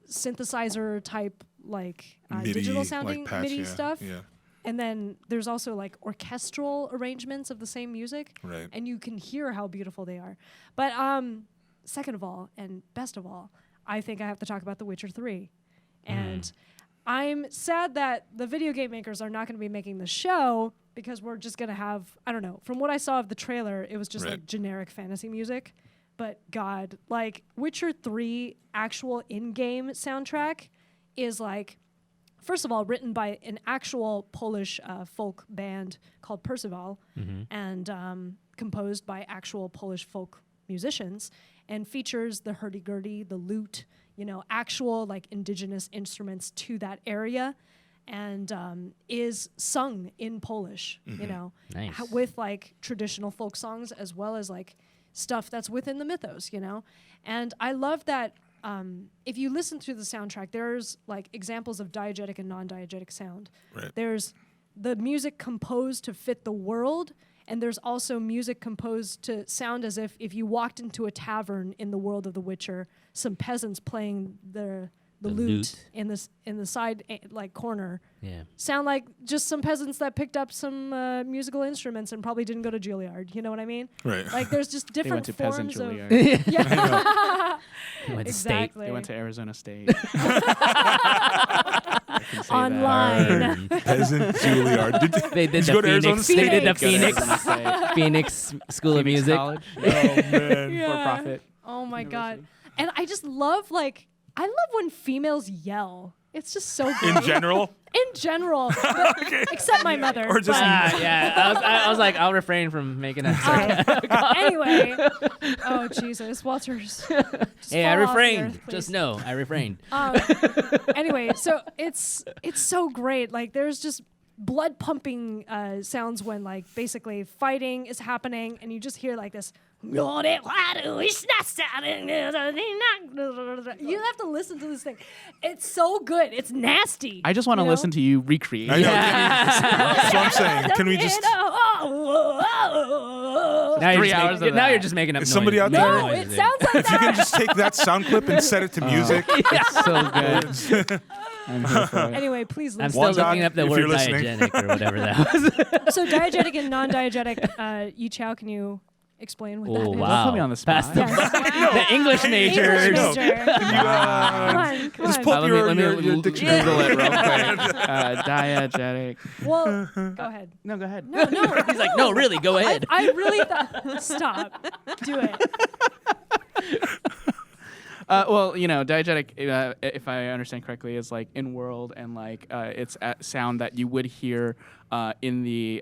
synthesizer type, like MIDI, digital sounding like patch, MIDI yeah, stuff. Yeah. And then there's also like orchestral arrangements of the same music, Right. and you can hear how beautiful they are. But second of all, and best of all, I think I have to talk about The Witcher 3. And I'm sad that the video game makers are not going to be making the show because we're just going to have, I don't know, from what I saw of the trailer, it was just Right. like generic fantasy music. But God, like Witcher 3 actual in-game soundtrack is like, first of all, written by an actual Polish folk band called Percival and composed by actual Polish folk musicians and features the hurdy-gurdy, the lute, you know, actual like indigenous instruments to that area and is sung in Polish, you know, Nice. with like traditional folk songs as well as like stuff that's within the mythos, you know? And I love that if you listen to the soundtrack, there's like examples of diegetic and non-diegetic sound. Right. There's the music composed to fit the world, and there's also music composed to sound as if you walked into a tavern in the world of The Witcher, some peasants playing the lute in the side like corner Yeah. sound like just some peasants that picked up some musical instruments and probably didn't go to Juilliard. You know what I mean? Right. Like there's just They different went to peasant forms of Juilliard. yeah. Went to exactly. They went to Arizona State. I can say Online. that. Peasant Juilliard. They did Did the you go to Arizona Phoenix. State? They did the Go to Phoenix Arizona State. Phoenix School of Phoenix Music. College. Oh man. Yeah. For profit. Oh my god. University. And I just love I love when females yell. It's just so good. In general? In general, but except my mother. Or just- but- I was like, I'll refrain from making that. anyway, oh Jesus, Walter's. just Hey, I fall off the refrained. earth, Just please. know, I refrained. Anyway, so it's so great. Like there's just blood pumping sounds when like basically fighting is happening, and you just hear like this. You have to listen to this thing. It's so good. It's nasty. I just want to you know? listen to you recreate. I know. That's what I'm saying. Can we just? Now you're 3 just hours making, of now that. you're just making up Is somebody noise. out there? No, it sounds like If you can that. just take that sound clip and set it to music. It's so good. I'm here for it. Anyway, please I'm listen. still One doc, looking up the if word you're listening. diegetic or whatever that was. So diegetic and non-diegetic. Yichao, can you explain what that Oh is? wow! put me on the Pass spot. Yes. the English majors. English major. Come on, come Just on. pull up let your me dictionary. Google it real quick. Diegetic. Well, go ahead. No, go ahead. No, no. He's like, no, really, go ahead. I really thought. Stop. Do it. Well, diegetic, if I understand correctly, is like in world and like it's a sound that you would hear in the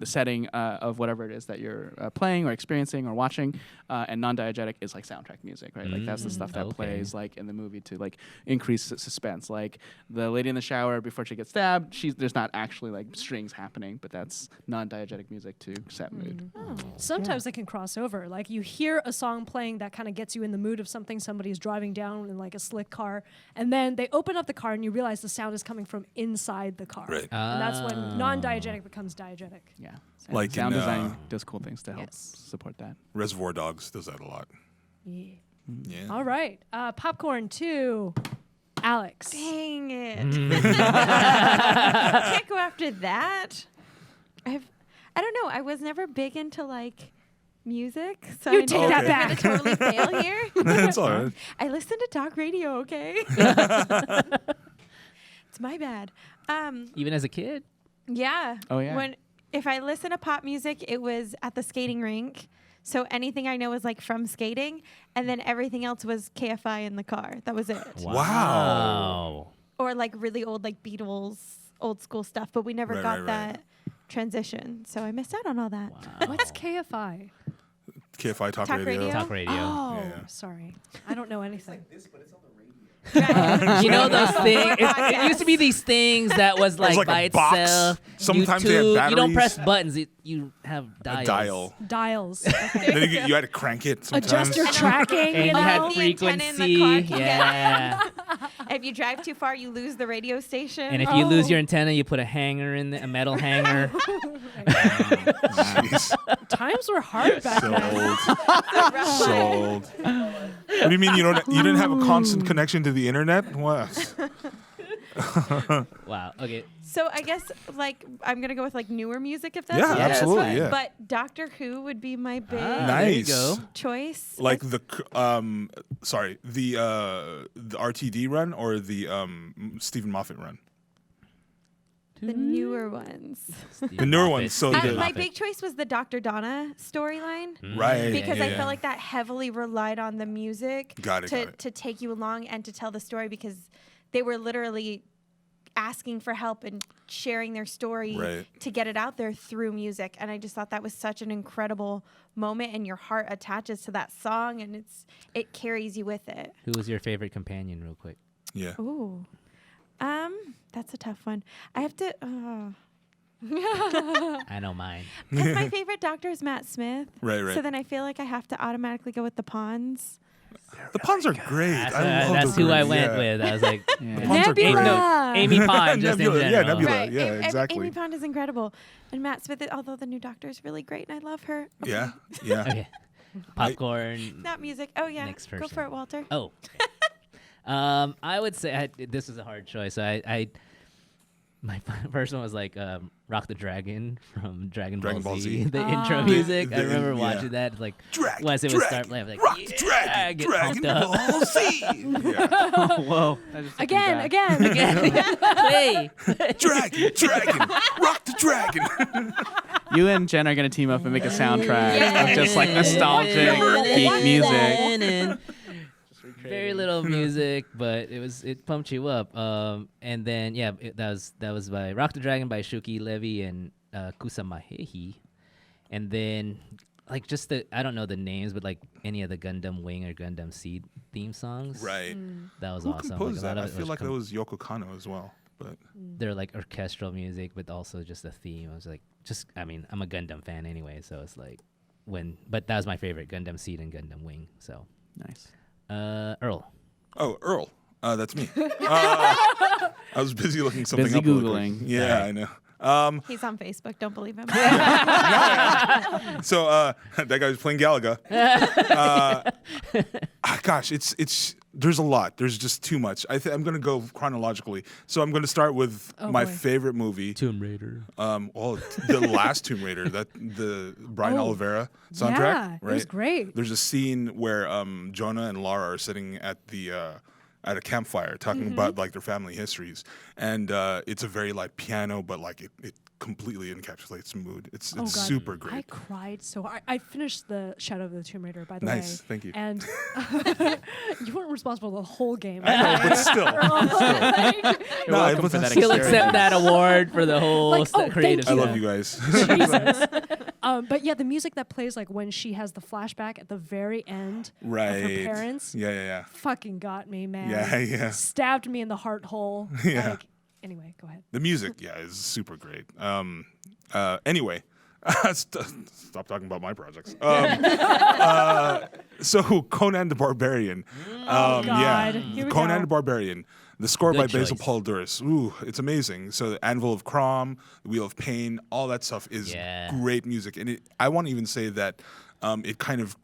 setting of whatever it is that you're playing or experiencing or watching. And non-diegetic is like soundtrack music, right? Like that's the stuff that Okay. plays like in the movie to like increase suspense. Like the lady in the shower before she gets stabbed, there's not actually like strings happening, but that's non-diegetic music to set mood. Sometimes they can cross over. Like you hear a song playing that kind of gets you in the mood of something. Somebody's driving down in like a slick car, and then they open up the car and you realize the sound is coming from inside the car. Right. And that's when non-diegetic becomes diegetic. Yeah. So- Like Sound in, design does cool things to help Yes. support that. Reservoir Dogs does that a lot. Yeah. Yeah. All right. Popcorn 2. Alex. Dang it. I can't go after that. I don't know. I was never big into like music. So You I take know that I'm gonna totally fail here. That's all right. I listen to talk radio, okay? It's my bad. Even as a kid. Yeah. Oh, yeah. If I listen to pop music, it was at the skating rink. So anything I know was like from skating, and then everything else was KFI in the car. That was it. Wow. Or like really old like Beatles, old school stuff, but we never Right, got right, that transition. So I missed out on all that. What's KFI? KFI Talk, Talk Radio. radio? Talk radio. Oh, Yeah. sorry. I don't know anything. You know those things? It used to be these things that was like, like a by box. itself. Sometimes they have YouTube. You don't batteries. press buttons. You have dials. A dial. Dials. Okay. Then you had to crank it sometimes. Adjust your tracking, And you you had know? The antenna in the frequency. car can Yeah. If you drive too far, you lose the radio station. And if you lose Oh. your antenna, you put a hanger in a metal hanger. Jeez. Times were hard back then. Sold. What do you mean you didn't have a constant connection to the internet? What? Wow. Okay. So I guess like I'm gonna go with like newer music if that's Yeah, okay. that's absolutely. fine. Yeah. But Doctor Who would be my big There you Nice. go. choice. Like the RTD run or the Stephen Moffat run? The newer ones. The newer ones, so the- My big choice was the Dr. Donna storyline. Right. Because I yeah. felt like that heavily relied on the music Got it. to take you along and to tell the story because they were literally asking for help and sharing their story Right. to get it out there through music. And I just thought that was such an incredible moment, and your heart attaches to that song and it carries you with it. Who was your favorite companion, real quick? Yeah. Ooh. That's a tough one. I have to I know mine. because my favorite doctor is Matt Smith. Right, right. So then I feel like I have to automatically go with the Pawns. The puns are great. I love That's the who I Greys, went yeah. with. I was like, Yeah. The puns are great. Nebula. Amy Pond, just in Nebula, general. yeah, Nebula. Right. yeah, exactly. Amy Pond is incredible. And Matt Smith, although the new doctor is really great and I love her. Okay. Yeah, yeah. Okay. Popcorn. Not music. Oh, yeah. Next Go person. for it, Walter. Oh. I would say this is a hard choice. My first one was like "Rock the Dragon" from Dragon Ball Z. The intro music. I remember watching that. It's like Dragon, once it would dragon, start playing, I was like, rock yeah, the dragon, get Dragon pumped up. Ball Z. Yeah. Whoa. That just took me Again, back. again. Play. Dragon, rock the dragon. You and Jen are going to team up and make a soundtrack Yeah. of just like nostalgic geek music. very little music, but it pumped you up. And then that was by Rock the Dragon by Shuki Levy and Kusamahehi. And then like just I don't know the names, but like any of the Gundam Wing or Gundam Seed theme songs. Right. That was Who awesome. composed Like, a lot that? I of it feel like that was Yoko Kanno as well. But they're like orchestral music, but also just a theme. I was like, I mean, I'm a Gundam fan anyway, so it's like but that was my favorite, Gundam Seed and Gundam Wing. So Nice. Earl. oh, Earl, that's me. I was busy looking something Busy up. really quick. Googling. Yeah, Right. I know. He's on Facebook. Don't believe him. So that guy was playing Galaga. Gosh, it's there's a lot. There's just too much. I'm gonna go chronologically. So I'm gonna start with my boy. favorite movie. Tomb Raider. The last Tomb Raider, the Brian Oh, Oliveira soundtrack. Yeah, right? it was great. There's a scene where Jonah and Lara are sitting at a campfire talking about like their family histories, and it's a very like piano, but like it completely encapsulates the mood. It's Oh, God. super I great. cried so I finished the Shadow of the Tomb Raider, by the way. Nice, thank you. And you weren't responsible for the whole game. I know, but still. You're No, welcome but for that that's- He'll Very accept nice. that award for the whole Like, oh, creative thank I stuff. love you guys. Jesus. But yeah, the music that plays like when she has the flashback at the very end Right. of her parents Yeah. fucking got me, man. Yeah. Stabbed me in the heart hole. Yeah. Like, anyway, go ahead. The music, is super great. Anyway, stop talking about my projects. So Conan the Barbarian. God. Here we Conan go. the Barbarian. The score by Good Basil choice. Paul Duris. Ooh, it's amazing. So the Anvil of Crom, the Wheel of Pain, all that stuff is Yeah. great music. And I want to even say that it kind of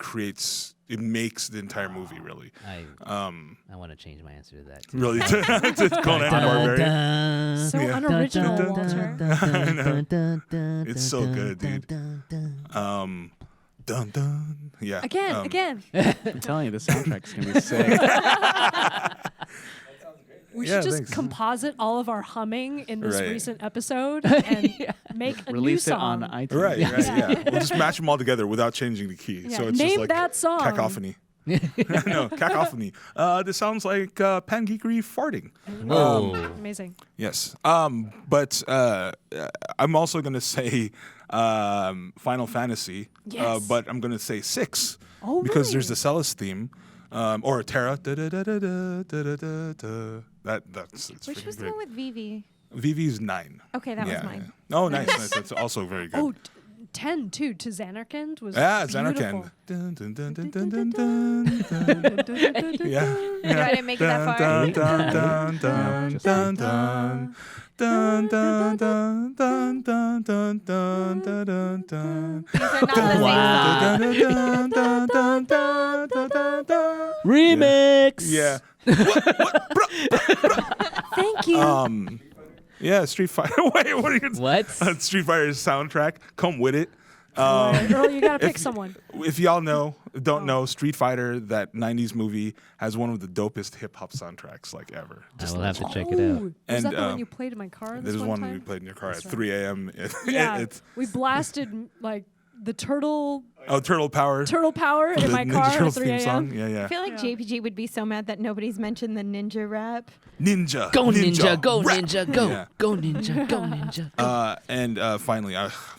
it makes the entire movie really. I want to change my answer to that. Too. Really to Conan the Barbarian. So Yeah. unoriginal, Walter. It's so good, dude. Dun dun. Yeah. Again. I'm telling you, the soundtrack's gonna be sick. We Yeah, should just thanks. composite all of our humming in this Right. recent episode and make a Release new it on song. iTunes. Right, yeah. We'll just match them all together without changing the key. Yeah, So it's name just like that song. cacophony. No, cacophony. This sounds like pangeekery farting. Whoa. Amazing. Yes. But I'm also going to say Final Fantasy. Yes. But I'm going to say 6. Oh, because there's really? the Celis theme. Or Terra. That's it's Which freaking was the great. one with Vivi? Vivi's 9. Okay, that Yeah, was mine. yeah. Oh, nice. That's also very good. Oh, 10 too. To Xanarkand was Yeah, beautiful. Xanarkand. Dun, dun, dun, dun, dun, dun, dun, dun. Yeah. I didn't make it that far. Dun, dun, dun, dun, Just dun, dun. Dun, dun, dun, dun, dun, dun, dun, dun, dun, dun. These are not the same Wow. song. Dun, dun, dun, dun, dun, dun, dun, dun. Remix. Yeah. Thank you. Yeah, Street Fighter. Wait, what are you? What? Street Fighter's soundtrack. Come with it. Earl, you gotta pick someone. If y'all don't know, Street Fighter, that 90s movie, has one of the dopest hip hop soundtracks like ever. I will have to check it out. Ooh, was And, that the one you played in my car This this is one time? we played in your car That's at right. 3 a.m. Yeah, It's we blasted like the turtle Turtle Power. power in the my Ninja car at Turtles 3 theme song. a.m. Yeah, I yeah. feel like Yeah. JPG would be so mad that nobody's mentioned the ninja rap. Ninja. Go ninja, go rap. ninja, go. Yeah. Go ninja, go ninja. And finally,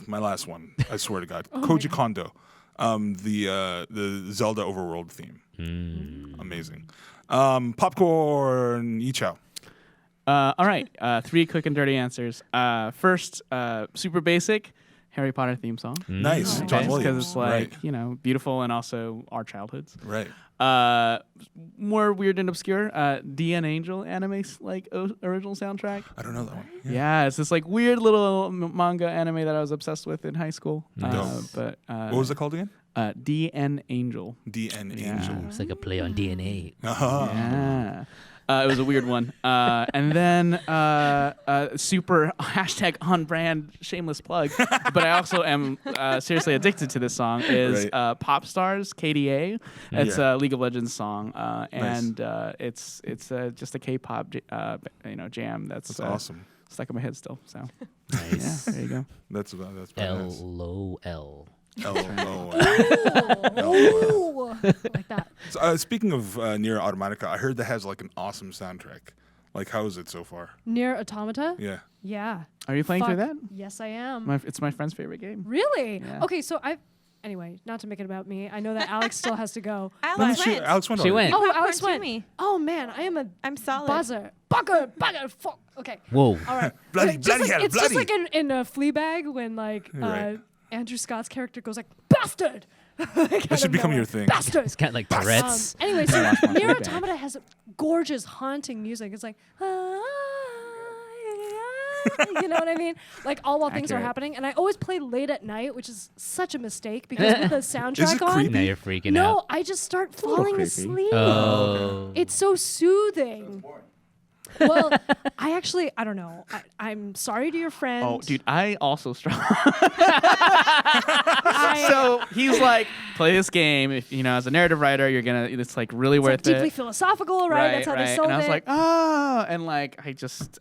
my last one. I swear to God, Oh Koji Kondo, the Zelda Overworld theme. Amazing. Popcorn Yichao. All right, 3 quick and dirty answers. First, super basic Harry Potter theme song. Nice, Oh, John okay. Williams. Because it's like, right. beautiful and also our childhoods. Right. More weird and obscure, DN Angel anime original soundtrack. I don't know that one. Yeah, it's this like weird little manga anime that I was obsessed with in high school. Dope. But What was it called again? DN Angel. DN Yeah. Angel. It's like a play on DNA. Uh-huh. Yeah. It was a weird one. And then super hashtag on brand shameless plug. But I also am seriously addicted to this song is Right. Pop Stars KDA. It's Yeah. a League of Legends song. And it's just a K-pop jam that's Awesome. stuck in my head still. So Nice. yeah, there you go. That's badass. LOL. LOL. Ooh, like that. So, speaking of Nier Automata, I heard that has like an awesome soundtrack. Like, how is it so far? Near Automata? Yeah. Yeah. Are you playing through that? Yes, I am. It's my friend's favorite game. Really? Yeah. Okay, so anyway, not to make it about me. I know that Alex still has to go. Alex went. Alex went. She already. went. Oh, Popcorn Alex to went. me. Oh man, I'm solid. buzzer. Fuck. Okay. Whoa. All right. Bloody, Just bloody like, hell, it's just bloody. like in Fleabag when like Right. Andrew Scott's character goes like bastard. That should become your thing. Bastard. It's got like Tourette's. Anyway, so watch my Nier Fleabag. Automata has gorgeous, haunting music. It's like, you know what I mean? Like all while things are Accurate. happening. And I always play late at night, which is such a mistake because with the soundtrack it on, creepy? Now you're freaking no, out. I just start little falling creepy. asleep. Oh. It's so soothing. Well, I don't know. I'm sorry to your friend. Oh, dude, I also struggle. I, So he's like, play this game. If as a narrative writer, you're gonna. It's like really it's worth like deeply it. philosophical, right? That's how they sold And I was it. like, and like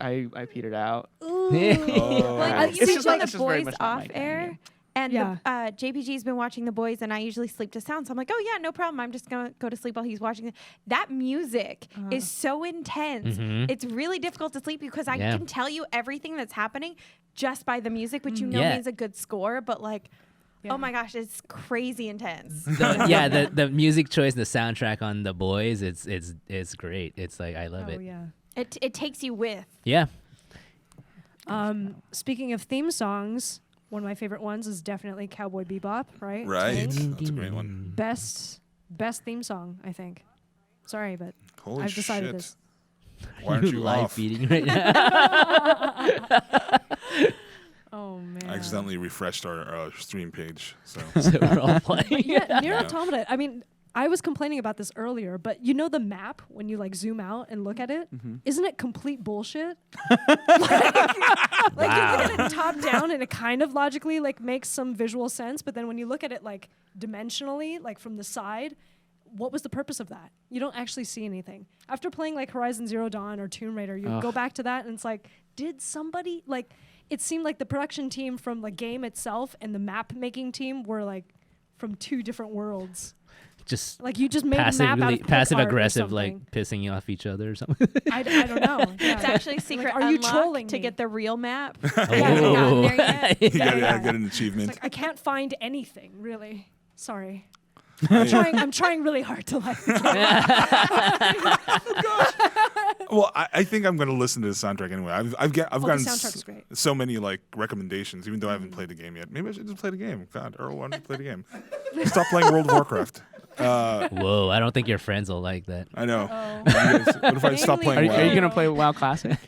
I petered out. Ooh. Well, It's you just mentioned not- it's the just very boys much not my off kind of air. game. And Yeah. JPG's been watching The Boys, and I usually sleep to sound. So I'm like, oh, yeah, no problem. I'm just going to go to sleep while he's watching. That music is so intense. Mhm. It's really difficult to sleep because I Yeah. can tell you everything that's happening just by the music, which you know Yeah. means a good score. But, like, Yeah. oh, my gosh, it's crazy intense. Yeah, the music choice, the soundtrack on The Boys, it's great. It's like I love Oh it. yeah. It takes you with. Yeah. Speaking of theme songs, one of my favorite ones is definitely Cowboy Bebop, right? Right. Tank. That's a great one. Best theme song, I think. Sorry, but Holy I've decided shit. this. Why aren't you live off? feeding right now? Oh man. I accidentally refreshed our stream page. So So we're all playing. But yeah, Nier Yeah. Automata. I mean, I was complaining about this earlier, but you know the map when you like zoom out and look at it, isn't it complete bullshit? Like you look at it top down and it kind of logically like makes some visual sense, but then when you look at it like dimensionally, like from the side, what was the purpose of that? You don't actually see anything. After playing like Horizon Zero Dawn or Tomb Raider, you go back to that and it's like, did somebody like? It seemed like the production team from the game itself and the map making team were like from two different worlds. Just Like you just made a map out passively of pic passive art or aggressive, like something. pissing you off each other or something. I don't know. Yeah. It's actually a secret are you unlock trolling to me? get the real map. Oh. haven't gotten there yet. you gotta Yeah. get an It's achievement. like I can't find anything really. Sorry. Hey. I'm trying really hard to like. Well, I think I'm gonna listen to the soundtrack anyway. I've gotten soundtrack's great. so many like recommendations, even though I haven't played the game yet. Maybe I should just play the game. God, Earl, why don't you play the game? Stop playing World of Warcraft. Whoa, I don't think your friends will like that. I know. Oh. You guys- what if I stop Namely- playing Are you WoW? gonna play WoW Classic?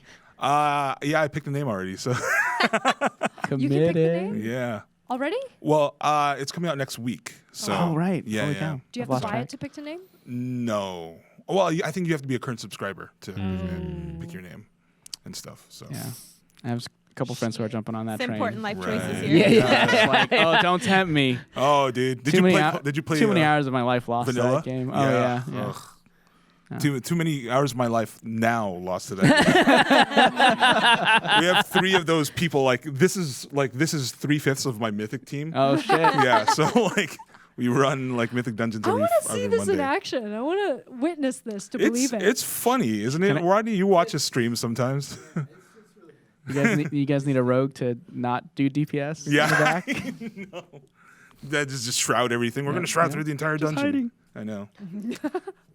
Yeah, I picked the name already. So You can pick the name yeah. already? Well, it's coming out next week. So Oh, right. Yeah, Holy yeah. cow. Do you I've have lost to buy track. it to pick the name? No. Well, I think you have to be a current subscriber to pick your name and stuff. So Yeah. I have a couple friends who are jumping on that It's train. important life choices Right. here. It's like, oh, don't tempt me. Oh, dude, did Too you many play? hou- Did you play? Too many hours of my life lost to Vanilla that game. Oh yeah. Ugh. Yeah. Too many hours of my life now lost to that. We have 3 of those people. Like this is 3/5 of my Mythic team. Oh shit. Yeah, so like we run like Mythic dungeons I every, want to see every this Monday. in action. I want to witness this to believe it. It's funny, isn't it? Can I- Why do you watch a stream sometimes? You guys need a rogue to not do DPS. in the Yeah. back? No. That is just shroud everything. We're Yeah, gonna shroud yeah. through the entire Just dungeon. hiding. I know.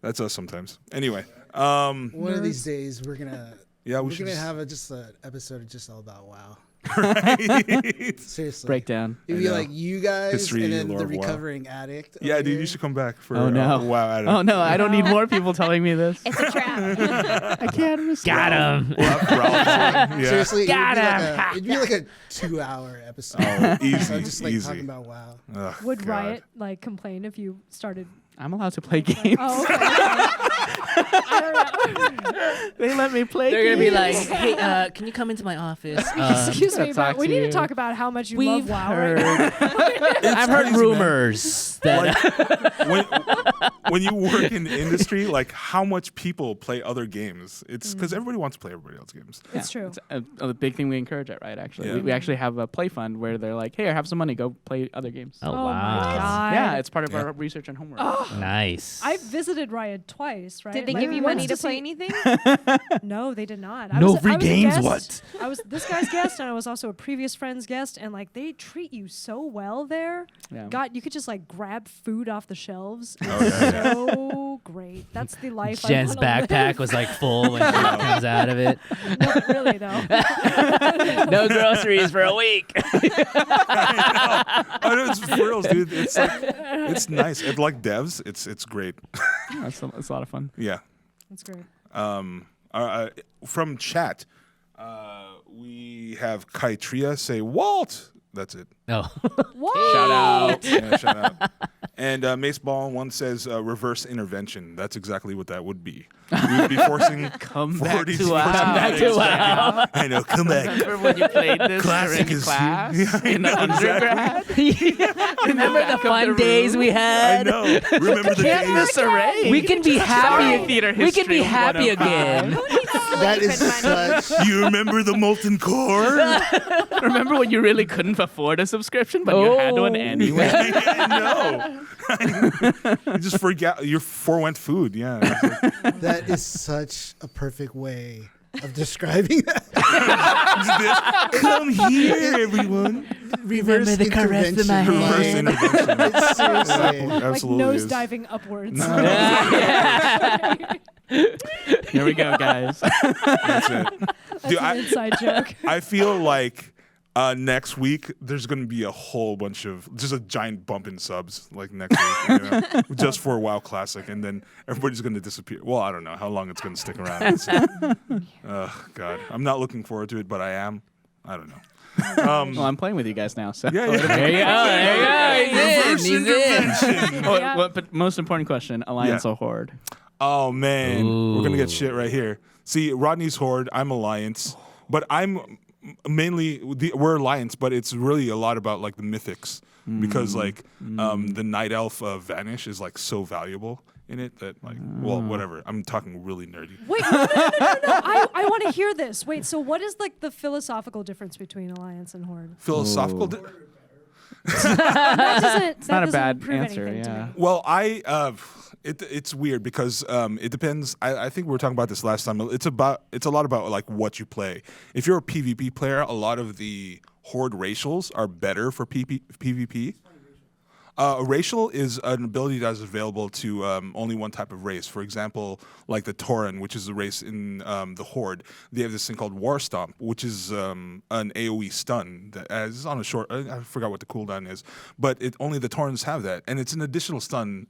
That's us sometimes. Anyway, One of these days we're gonna yeah, we we're should gonna just- have just an episode just all about WoW. right? Seriously. Breakdown. It'd I be know. like you guys History, and then lore the of WoW. recovering addict. Yeah, over dude, here. you should come back for Oh no. WoW Addict. Oh no, I don't need more people telling me this. It's a trap. I can't risk Got him. Ralph, yeah. Seriously, Got it'd be like a 2-hour episode. Oh, easy, So just like easy. talking about WoW. Ugh, Would God. Riot like complain if you started? I'm allowed to play games. Oh, okay. I don't know. They let me play They're gonna games. be like, "Hey, can you come into my office?" Excuse me, gotta but talk we to need you. to talk about how much you We've love WoW. heard. Right now. I've heard crazy, man. rumors that Like, when you work in the industry, like how much people play other games. It's because everybody wants to play everybody else's games. It's true. It's a big thing we encourage it, right? Actually, Yeah. we actually have a play fund where they're like, "Hey, have some money, go play other games." Oh, Oh my wow. God. Yeah, it's part of Yeah. our research and homework. Nice. I visited Riot twice, right? Did they Like, give you once money to play see- anything? No, they did not. No I free was a games, guest. what? I was this guy's guest, and I was also a previous friend's guest, and like they treat you so well there. Yeah. God, you could just like grab food off the shelves. Oh, It's yeah. so great. That's the life. Jen's I wanna backpack live. was like full when she comes out of it. Not really though. No groceries for a week. I know it's for reals, dude. It's like, it's nice. It, like devs, it's great. Yeah, it's a lot of fun. Yeah. That's great. From chat, we have Kaitria say Walt. That's it. Oh. What? Shout out. Yeah, shout out. And Mace Ball one says reverse intervention. That's exactly what that would be. We would be forcing Come back 40 to WoW. Come back to WoW. I know. Come back. Remember when you played this Classic during is- class Yeah, I in know, undergrad? Remember the fun days we I had? know. Remember the Can't days? disarray. We can be happy. Theater We can be history happy 105. again. That is such. You remember the molten core? Remember when you really couldn't afford a subscription, but you had one Oh. anyway? I know. You just forgot your forewent food. Yeah. That is such a perfect way of describing that. Come here, everyone. Reverse the caress in my intervention, Reverse man. intervention. It's seriously. Like Absolutely nose is. diving upwards. Here we go, guys. That's it. That's Dude, an inside joke. I feel like next week there's going to be a whole bunch of just a giant bump in subs like next week, you know, just for WoW Classic, and then everybody's going to disappear. Well, I don't know how long it's going to stick around. God, I'm not looking forward to it, but I am. I don't know. Well, I'm playing with you guys now, so. Yeah, yeah. There you go. There you go. Reverse He's in. intervention. Oh, Yeah. but most important question: Alliance or Horde? Oh man, we're gonna Ooh. get shit right here. See, Rodney's Horde, I'm Alliance, but I'm mainly we're Alliance, but it's really a lot about like the mythics because like the Night Elf Vanish is like so valuable in it that like well whatever. I'm talking really nerdy. Wait, no. I want to hear this. Wait, so what is like the philosophical difference between Alliance and Horde? Philosophical. That doesn't. Not a bad answer, To yeah. me. Well, it's weird because it depends. I think we were talking about this last time. It's a lot about like what you play. If you're a PvP player, a lot of the Horde racials are better for PvP. A racial is an ability that is available to only one type of race. For example, like the Tauren, which is a race in the Horde, they have this thing called War Stomp, which is an AoE stun that is on a short. I forgot what the cooldown is, but only the Taurens have that, and it's an additional stun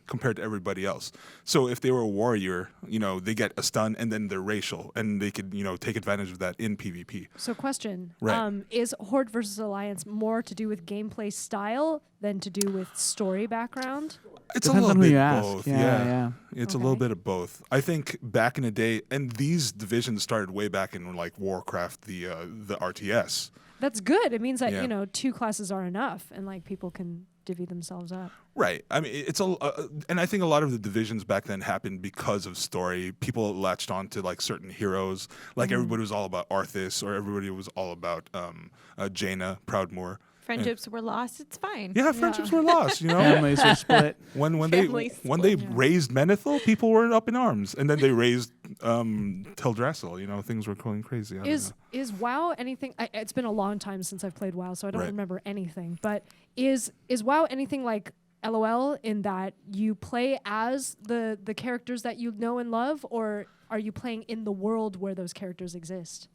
compared to everybody else. So if they were a warrior, they get a stun and then they're racial, and they could take advantage of that in PvP. So, question: Right. Is Horde versus Alliance more to do with gameplay style than to do with story background? It's Depends a little on who bit you ask. both. Yeah. It's a Okay. little bit of both. I think back in the day, and these divisions started way back in like Warcraft, the RTS. That's good. It means that Yeah. two classes are enough, and like people can divvy themselves up. Right. I mean, it's and I think a lot of the divisions back then happened because of story. People latched on to like certain heroes. Like everybody was all about Arthas, or everybody was all about Jaina Proudmoore. Friendships were lost. It's fine. Yeah, friendships were lost. Families were split. When Family they raised Menethil, people were up in arms, and then they raised Teldrassil. Things were going crazy. I don't know. Is WoW anything? It's been a long time since I've played WoW, so I don't Right. remember anything. But is WoW anything like LOL in that you play as the characters that you know and love, or are you playing in the world where those characters exist?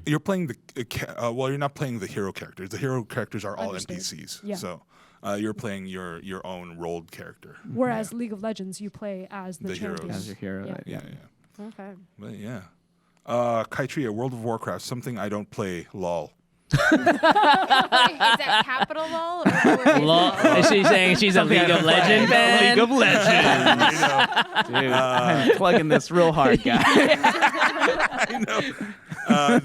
You're playing you're not playing the hero characters. The hero characters are all Understood. NPCs. Yeah. So you're playing your own rolled character. Whereas League of Legends, you play as the The heroes. champion. As your hero. Yeah. Yeah. Okay. But yeah. Kaitria, World of Warcraft, something I don't play. Lol. Wait, is that capital LOL? Or Is she saying she's a League of Legends fan? League of Legends. Dude, I'm plugging this real hard, guy. I know.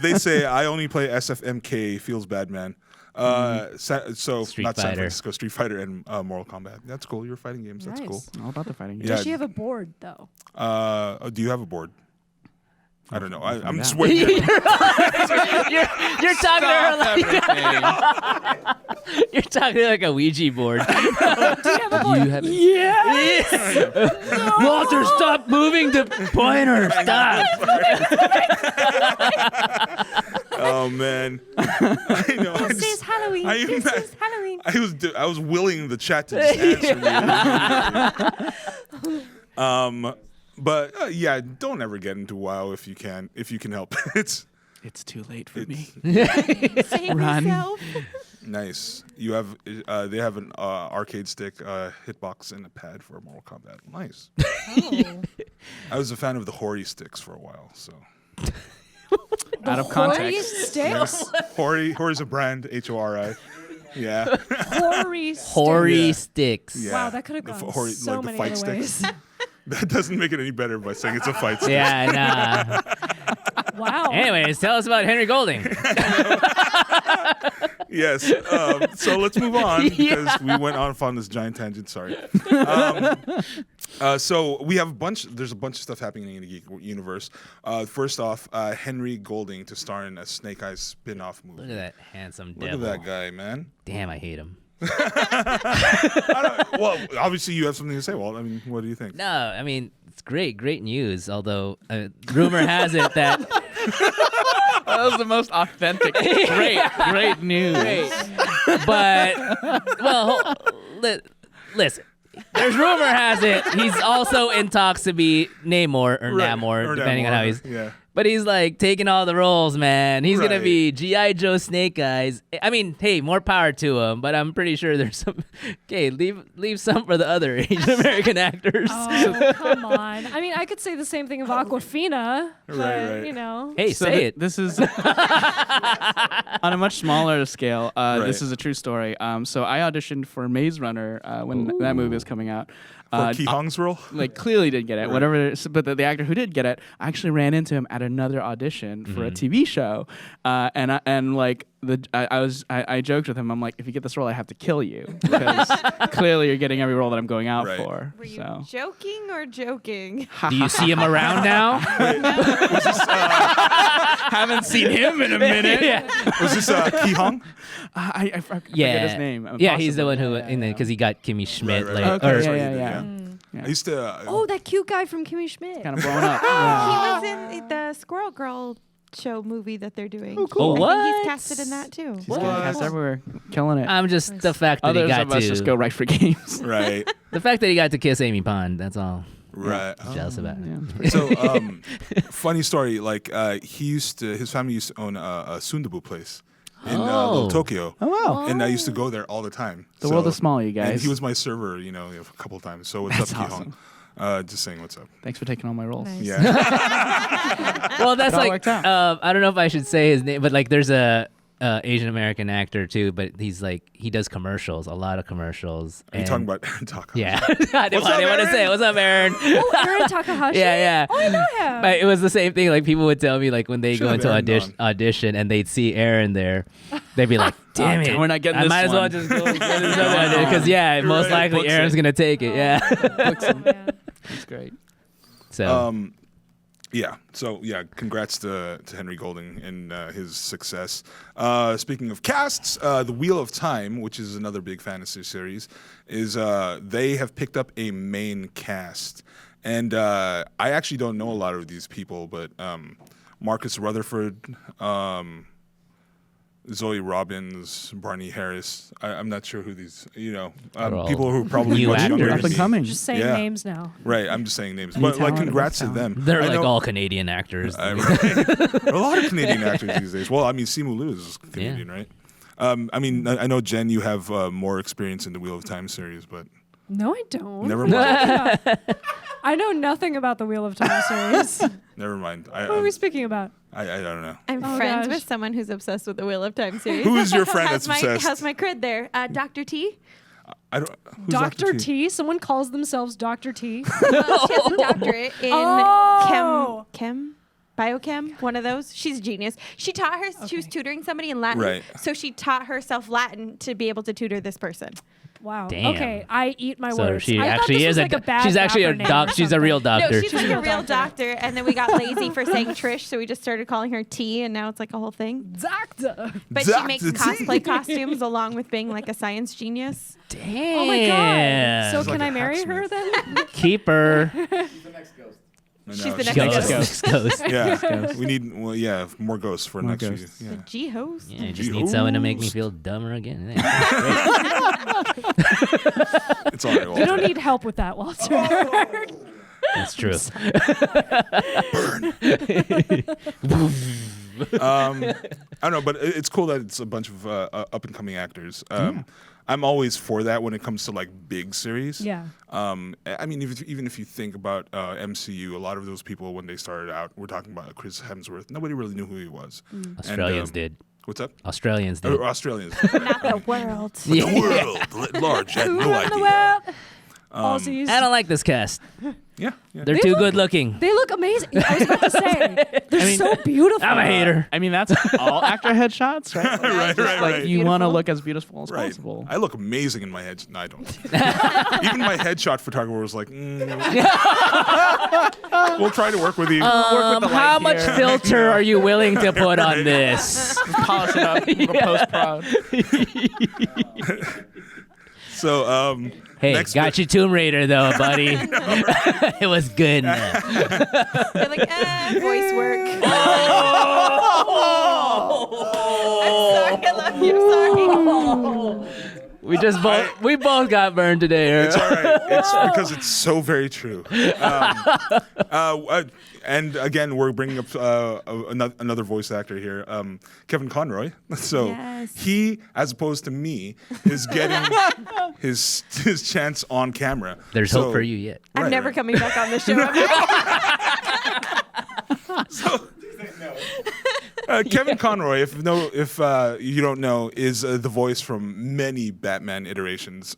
They say I only play SFMK. Feels bad, man. So Street not San Fighter. Francisco, Street Fighter and Mortal Kombat. That's cool. You're fighting games. That's cool. Nice. All about the fighting. Yeah. Does she have a board though? Do you have a board? I don't know. I'm just out. waiting. you're talking to her like you're talking to like a Ouija board. Do you have a board? Yes. Walter, stop moving the pointer. Stop. Oh man. I know. This is Halloween. I am This not- is Halloween. I was willing the chat to just answer me. But yeah, don't ever get into WoW if you can help. It's It's too late for me. Save Run. yourself. nice. You have they have an arcade stick, hitbox, and a pad for Mortal Kombat. Nice. Oh. I was a fan of the Hori sticks for a while, so Out of Hori context. sticks. Hori's a brand, HORI. Yeah. Hori sticks. Hoary Yeah. sticks. Yeah. Wow, that could have The gone Hori- so like the many fight other sticks. ways. That doesn't make it any better by saying it's a fight stick. Yeah, nah. Wow. Anyways, tell us about Henry Golding. Yes. So let's move on because we went off on this giant tangent. Sorry. So we have there's a bunch of stuff happening in the Geek universe. First off, Henry Golding to star in a Snake Eyes spin-off movie. Look at that handsome Look devil. at that guy, man. Damn, I hate him. Well, obviously you have something to say. Well, I mean, what do you think? No, I mean, it's great news. Although, rumor has it that That was the most authentic. Great news. but well, listen. There's rumor has it he's also in talks to be Namor or Right. Namor, Or depending on Namor, how he's. yeah. But he's like taking all the roles, man. He's gonna Right. be G.I. Joe Snake Eyes. I mean, hey, more power to him. But I'm pretty sure there's some. Okay, leave some for the other Asian American actors. Oh, come on. I mean, I could say the same thing of Aquafina, but, Right. you know. Hey, So say it. This is on a much smaller scale. Right. This is a true story. So I auditioned for Maze Runner when that movie was coming out. For Ki Hong's role? Like clearly didn't get it. Whatever, but the actor who did get it, I actually ran into him at another audition for a TV show, I joked with him. I'm like, if you get this role, I have to kill you because clearly you're getting every role that I'm going out Right. for. Were you So joking or joking? Do you see him around now? haven't seen him in a minute. yeah. Was this Ki Hong? I forget Yeah. his name. Yeah, he's the one who, Possibly. because he got Kimmy Schmidt. Right, Like, right. Okay, or, That's right, yeah, you did, yeah. I used to. Oh, that cute guy from Kimmy Schmidt. Kind of blowing up. He Yeah. was in the Squirrel Girl show movie that they're doing. Oh, I think what? he's casted in that too. He's getting cast everywhere, killing it. I'm just the fact that Others he got of us to just go right for games. Right. the fact that he got to kiss Amy Pond. That's all. Right. I'm jealous about. Yeah. So, funny story. Like, his family used to own a sundubu place in Little Tokyo, Oh wow. and I used to go there all the time. The world is small, you And guys. he was my server, a couple times. So what's That's up, Ki awesome. Hong? Just saying, what's up? Thanks for taking all my roles. Nice. Yeah. Well, that's It all like worked out. I don't know if I should say his name, but like there's a Asian American actor too, but he's like he does commercials, a lot of commercials. Are you and- talking about Aaron Taka? Yeah, I didn't What's up, want to say Aaron? it. What's up, Aaron? Oh, Aaron Takahashi? Yeah. Oh, I know him. But it was the same thing. Like people would tell me, like when they Should go have into Aaron gone. audition and they'd see Aaron there, they'd be like, "Damn it, we're not getting I this might as well one." just go get this other audition because most Right, likely books Aaron's it. gonna take it." Yeah. Yeah. That's great. So Yeah. So yeah, congrats to Henry Golding and his success. Speaking of casts, the Wheel of Time, which is another big fantasy series, is they have picked up a main cast, and I actually don't know a lot of these people, but Marcus Rutherford, Zoe Robbins, Barney Harris. I'm not sure who these, all people who are probably new much actors. younger Up than and me. coming. Just saying Yeah. names now. Right, I'm just saying names, Any but like talent, congrats to enough them. they're I like know- all Canadian actors. Right. A lot of Canadian actors these days. Well, I mean, Simu Liu is Canadian, right? I mean, I know Jen, you have more experience in the Wheel of Time series, but No, I don't. never What are you mind. talking about? I know nothing about the Wheel of Time series. What Never mind. are we speaking about? I don't know. I'm Oh, friends gosh. with someone who's obsessed with the Wheel of Time series. Who is your friend how's that's my, obsessed? How's my cred there? Dr. T? I don't. Who's Dr. T? Someone calls themselves Dr. T? She has a doctorate in Oh. chem. biochem, one of those. She's a genius. She taught her. She was tutoring somebody in Latin, Right. so she taught herself Latin to be able to tutor this person. Wow. Damn. Okay, I eat my So words. she I thought actually this is was like a bad she's actually a rapper name doc. or She's a real something. doctor. No, she's like a real doctor. And then we got lazy for saying Trish, so we just started calling her T, and now it's like a whole thing. Doctor. But she Dr. makes T. cosplay costumes along with being like a science genius. Damn. Oh my god. So She's can like I a marry her hacksmith. then? Keep her. I know, She's the she's next Ghost. ghost. Ghost. Yeah, we need more ghosts for More next year. ghosts. Yeah. The G host. Yeah, I just need someone to make me feel dumber again. Yeah, It's all right, Walter. You don't need help with that, Walter. that's true. I don't know, but it's cool that it's a bunch of up and coming actors. I'm always for that when it comes to like big series. Yeah. I mean, even if you think about MCU, a lot of those people when they started out, we're talking about Chris Hemsworth. Nobody really knew who he was. Australians And, did. What's up? Australians did. Australians. Not the world. The world at large had Who no run the idea. world? Aussies. I don't like this cast. Yeah. They're too good looking. They look amazing. I was about to say, they're so beautiful. I'm a hater. I mean, that's all actor headshots, right? Right, right, Like right. you want to look as beautiful as Right. possible. I look amazing in my head. No, I don't. Even my headshot photographer was like, we'll try to work with you. Work with the How light much here. filter are you willing to put on this? Polish it up. Post pro. So, Hey, next got you Tomb Raider though, buddy. It was good. They're like, voice work. I'm sorry, I love you. Sorry. We both got burned today. It's all right. It's because it's so very true. And again, we're bringing up another voice actor here, Kevin Conroy. So Yes. he, as opposed to me, is getting his chance on camera. There's So- hope for you yet. I'm Right, never right. coming back on the show. Kevin Conroy, if you don't know, is the voice from many Batman iterations.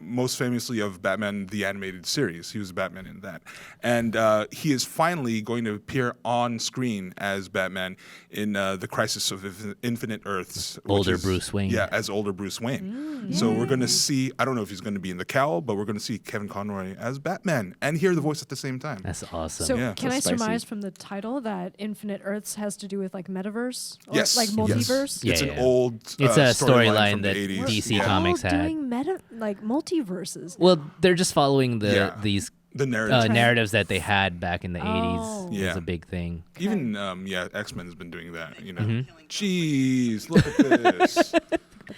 Most famously of Batman the Animated Series. He was Batman in that, and he is finally going to appear on screen as Batman in the Crisis of Infinite Earths. which Older is- Bruce Wayne. Yeah, as older Bruce Wayne. So we're going to see. I don't know if he's going to be in the cowl, but we're going to see Kevin Conroy as Batman and hear the voice at the same time. That's awesome. So Yeah. can I That's spicy. surmise from the title that Infinite Earths has to do with like metaverse? Or Yes, like yes. multiverse? Yeah, It's yeah. an old. It's a storyline from storyline the that 80s. DC Yeah. Comics all had. doing multiverses. Well, they're just following Yeah. these The narrative. narratives that they had back in the 80s. Oh. It Yeah. was a big thing. Even X-Men has been doing that. You know, Mhm. Jeez, look at this.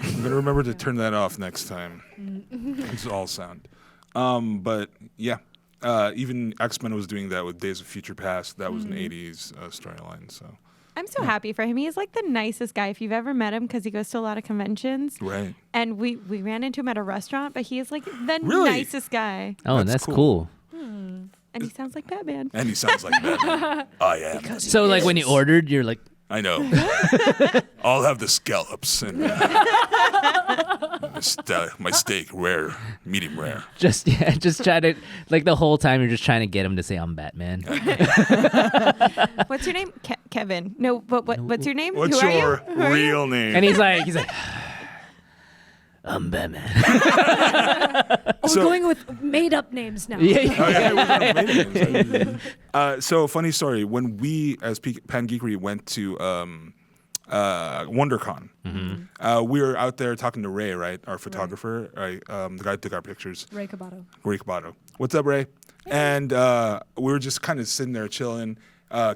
I'm gonna remember to turn that off next time. It's all sound. But yeah, even X-Men was doing that with Days of Future Past. That was an '80s storyline. So I'm so happy for him. He's like the nicest guy if you've ever met him because he goes to a lot of conventions. right. And we ran into him at a restaurant, but he is like the Really? nicest guy. Oh, and That's that's cool. cool. And he sounds like Batman. And he sounds like Batman. I am. So, like, when you ordered, you're like, I know. I'll have the scallops and my steak rare, medium rare. just try to, like, the whole time you're just trying to get him to say, I'm Batman. What's your name? Kevin. No, but what's your name? What's Who are your you? Who are you? real name? And he's like, I'm Batman. We're So- going with made up names now. Yeah, yeah. Oh, yeah, we're gonna make it. So funny story. When we, as Pan Geekery, went to WonderCon, we were out there talking to Ray, right, our photographer, right, the guy who took our pictures, Ray Cabato. Ray Cabato. What's up, Ray? And we were just kind of sitting there chilling.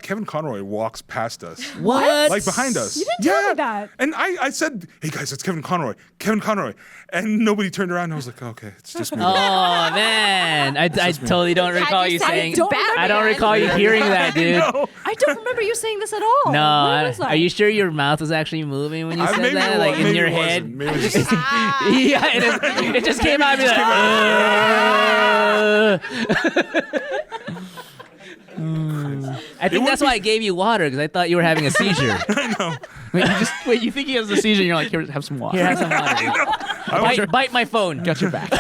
Kevin Conroy walks past us. What? Like behind us. You didn't tell me that. And I said, hey guys, it's Kevin Conroy. Kevin Conroy. And nobody turned around. And I was like, okay, it's just me. Oh, man. I totally don't recall you said saying, it's I don't Batman. recall you hearing that, dude. No. I don't remember you saying this at all. No, When was that? are you sure your mouth was actually moving when you said Maybe that? it Like was, in maybe your it head? wasn't. Maybe it was just, Yeah, it just came out and be like, I think that's why I gave you water, because I thought you were having a seizure. Wait, you think he has a seizure and you're like, here, have some water. Here, have some water. Dude. Bite my phone. Got your back.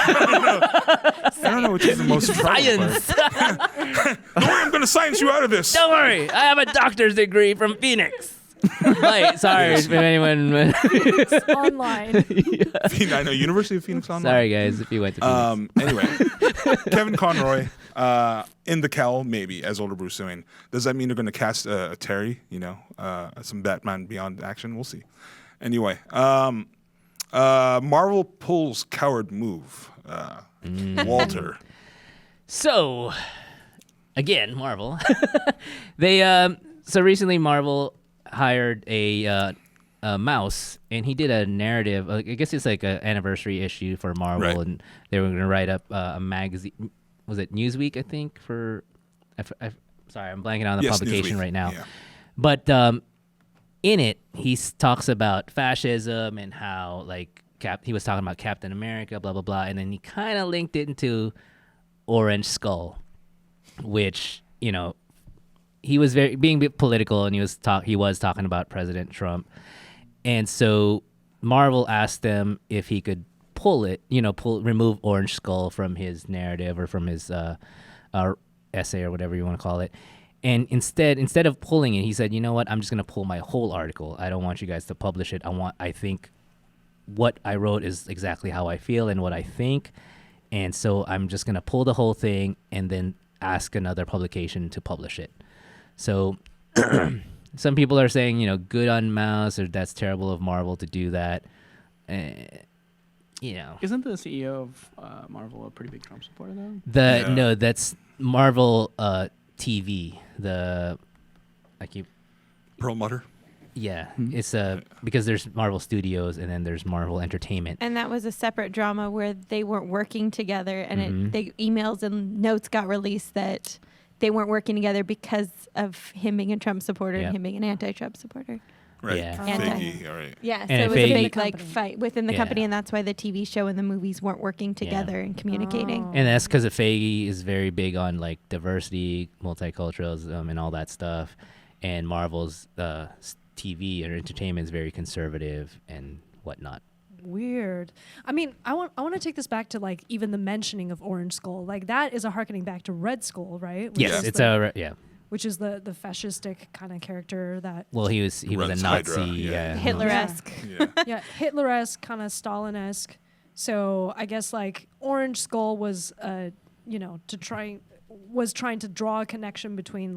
I don't know which is the most Science. Don't worry, I'm going to science you out of this. Don't worry, I have a doctor's degree from Phoenix. Wait, sorry if anyone. Online. I know, University of Phoenix Online. Sorry, guys, if you went to Phoenix. Anyway, Kevin Conroy in the cowl, maybe, as older Bruce Wayne. Does that mean they're going to cast a Terry, some Batman Beyond action? We'll see. Anyway, Marvel pulls coward move. Walter. So, again, Marvel. So recently Marvel hired a mouse, and he did a narrative. I guess it's like an anniversary issue for Marvel, Right. and they were going to write up a magazine. Was it Newsweek? I think sorry, I'm blanking on the publication Newsweek. right now. Yeah. But in it, he talks about fascism and how he was talking about Captain America, blah blah blah, and then he kind of linked it into Orange Skull, which he was being a bit political, and he was talking about President Trump, and so Marvel asked them if he could remove Orange Skull from his narrative or from his essay or whatever you want to call it. And instead of pulling it, he said, "You know what? I'm just gonna pull my whole article. I don't want you guys to publish it. I think what I wrote is exactly how I feel and what I think, and so I'm just gonna pull the whole thing and then ask another publication to publish it." So some people are saying, good on mouse, or that's terrible of Marvel to do that. Isn't the CEO of Marvel a pretty big Trump supporter though? No, that's Marvel TV. Perlmutter. Yeah, it's because there's Marvel Studios and then there's Marvel Entertainment. And that was a separate drama where they weren't working together, and the emails and notes got released that they weren't working together because of him being a Trump supporter and him being an anti-Trump supporter. Right. Yeah. Feige, all right. Yeah, so And it was Feige- a big fight within the Yeah. company, and that's why the TV show and the movies weren't working together and communicating. Oh. And that's because Feige is very big on diversity, multiculturalism, and all that stuff. And Marvel's TV or entertainment is very conservative and whatnot. Weird. I mean, I want to take this back to even the mentioning of Orange Skull. That is a harkening back to Red Skull, right? Which Yes, is it's the, which is the fascistic kind of character that Well, he was a Runs Nazi. Hydra, Yeah. Hitler-esque. yeah, Hitler-esque, kind of Stalin-esque. So I guess Orange Skull was trying to draw a connection between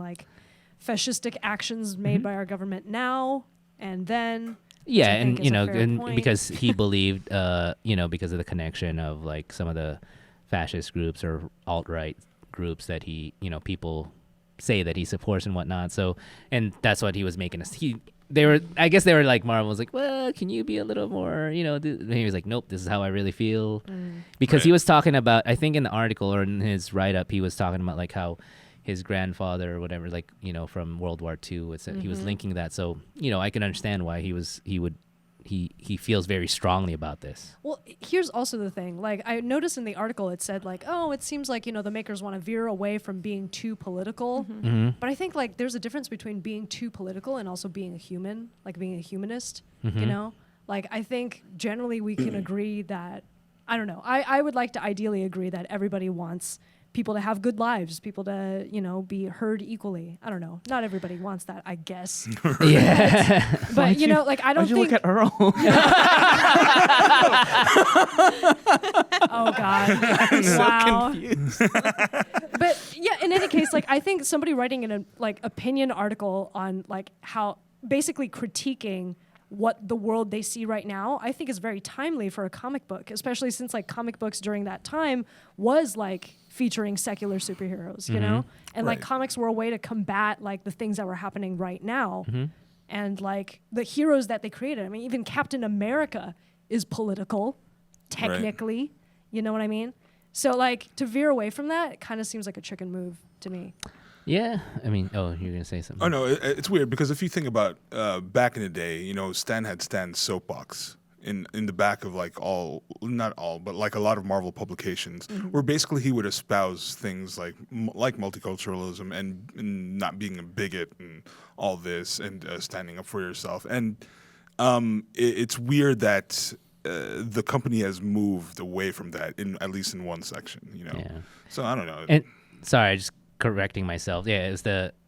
fascistic actions made by our government now and then. Yeah, I think and is a fair point. because he believed, because of the connection of some of the fascist groups or alt-right groups that he, people say that he supports and whatnot. So, and that's what he was making us. I guess they were Marvel was well, can you be a little more, and he was nope, this is how I really feel. Because he was talking about, I think in the article or in his write-up, he was talking about how his grandfather or whatever, from World War II, he was linking that. So, I can understand why he feels very strongly about this. Well, here's also the thing. I noticed in the article it said it seems the makers want to veer away from being too political. But I think there's a difference between being too political and also being a human, being a humanist, I think generally we can agree that, I don't know, I would like to ideally agree that everybody wants people to have good lives, people to, be heard equally. I don't know. Not everybody wants that, I guess. Yeah. But, I don't Why'd you think... look at Earl? Oh, God. Wow. But, yeah, in any case, I think somebody writing an opinion article on, how basically critiquing what the world they see right now, I think is very timely for a comic book, especially since comic books during that time was featuring secular superheroes, you know? And Right. comics were a way to combat the things that were happening right now. And the heroes that they created. I mean, even Captain America is political, technically. You know what I mean? So to veer away from that, it kind of seems like a chicken move to me. Yeah. I mean, you're going to say something. Oh, no, it's weird because if you think about back in the day, Stan had Stan's soapbox in the back of not all, but a lot of Marvel publications, where basically he would espouse things like multiculturalism and not being a bigot and all this and standing up for yourself. And it's weird that the company has moved away from that at least in one section. Yeah. So I don't know. And sorry, just correcting myself. Yeah,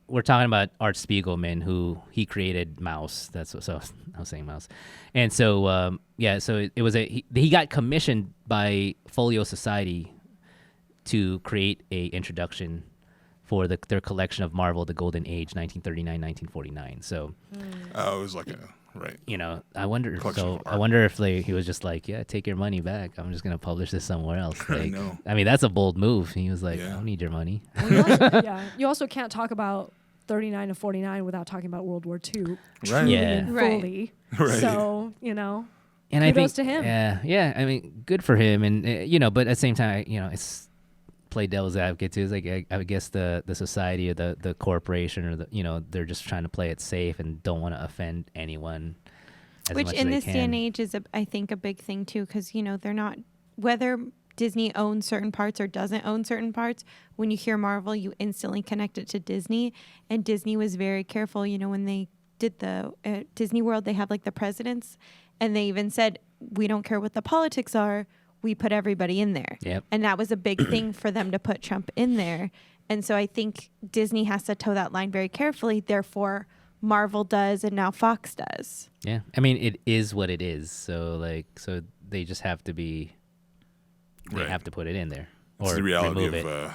we're talking about Art Spiegelman, who he created Mouse. That's what so I was saying Mouse, and so so it was he got commissioned by Folio Society to create a introduction for their collection of Marvel: The Golden Age, 1939-1949. So, it was like right. I wonder. Collection So of art. I wonder if he was just like, yeah, take your money back. I'm just gonna publish this somewhere else. Like, know. I mean, that's a bold move. He was like, Yeah. I don't need your money. Well, you also, you also can't talk about 39 to 49 without talking about World War II. Right. Truly Yeah. and Right. fully. Right. So, And I Kudos think, to him. Yeah. I mean, good for him. And but at the same time, it's play devil's advocate too. It's like I guess the society or the corporation or they're just trying to play it safe and don't want to offend anyone. As Which much in as they this day and can. age is, I think, a big thing too, because they're not, whether Disney owns certain parts or doesn't own certain parts. When you hear Marvel, you instantly connect it to Disney, and Disney was very careful. When they did the Disney World, they have like the presidents, and they even said, we don't care what the politics are. We put everybody in there. Yep. And that was a big thing for them to put Trump in there. And so I think Disney has to toe that line very carefully. Therefore, Marvel does, and now Fox does. Yeah, I mean, it is what it is. So they just have to be. They Right. have to put it in there It's or the reality remove it.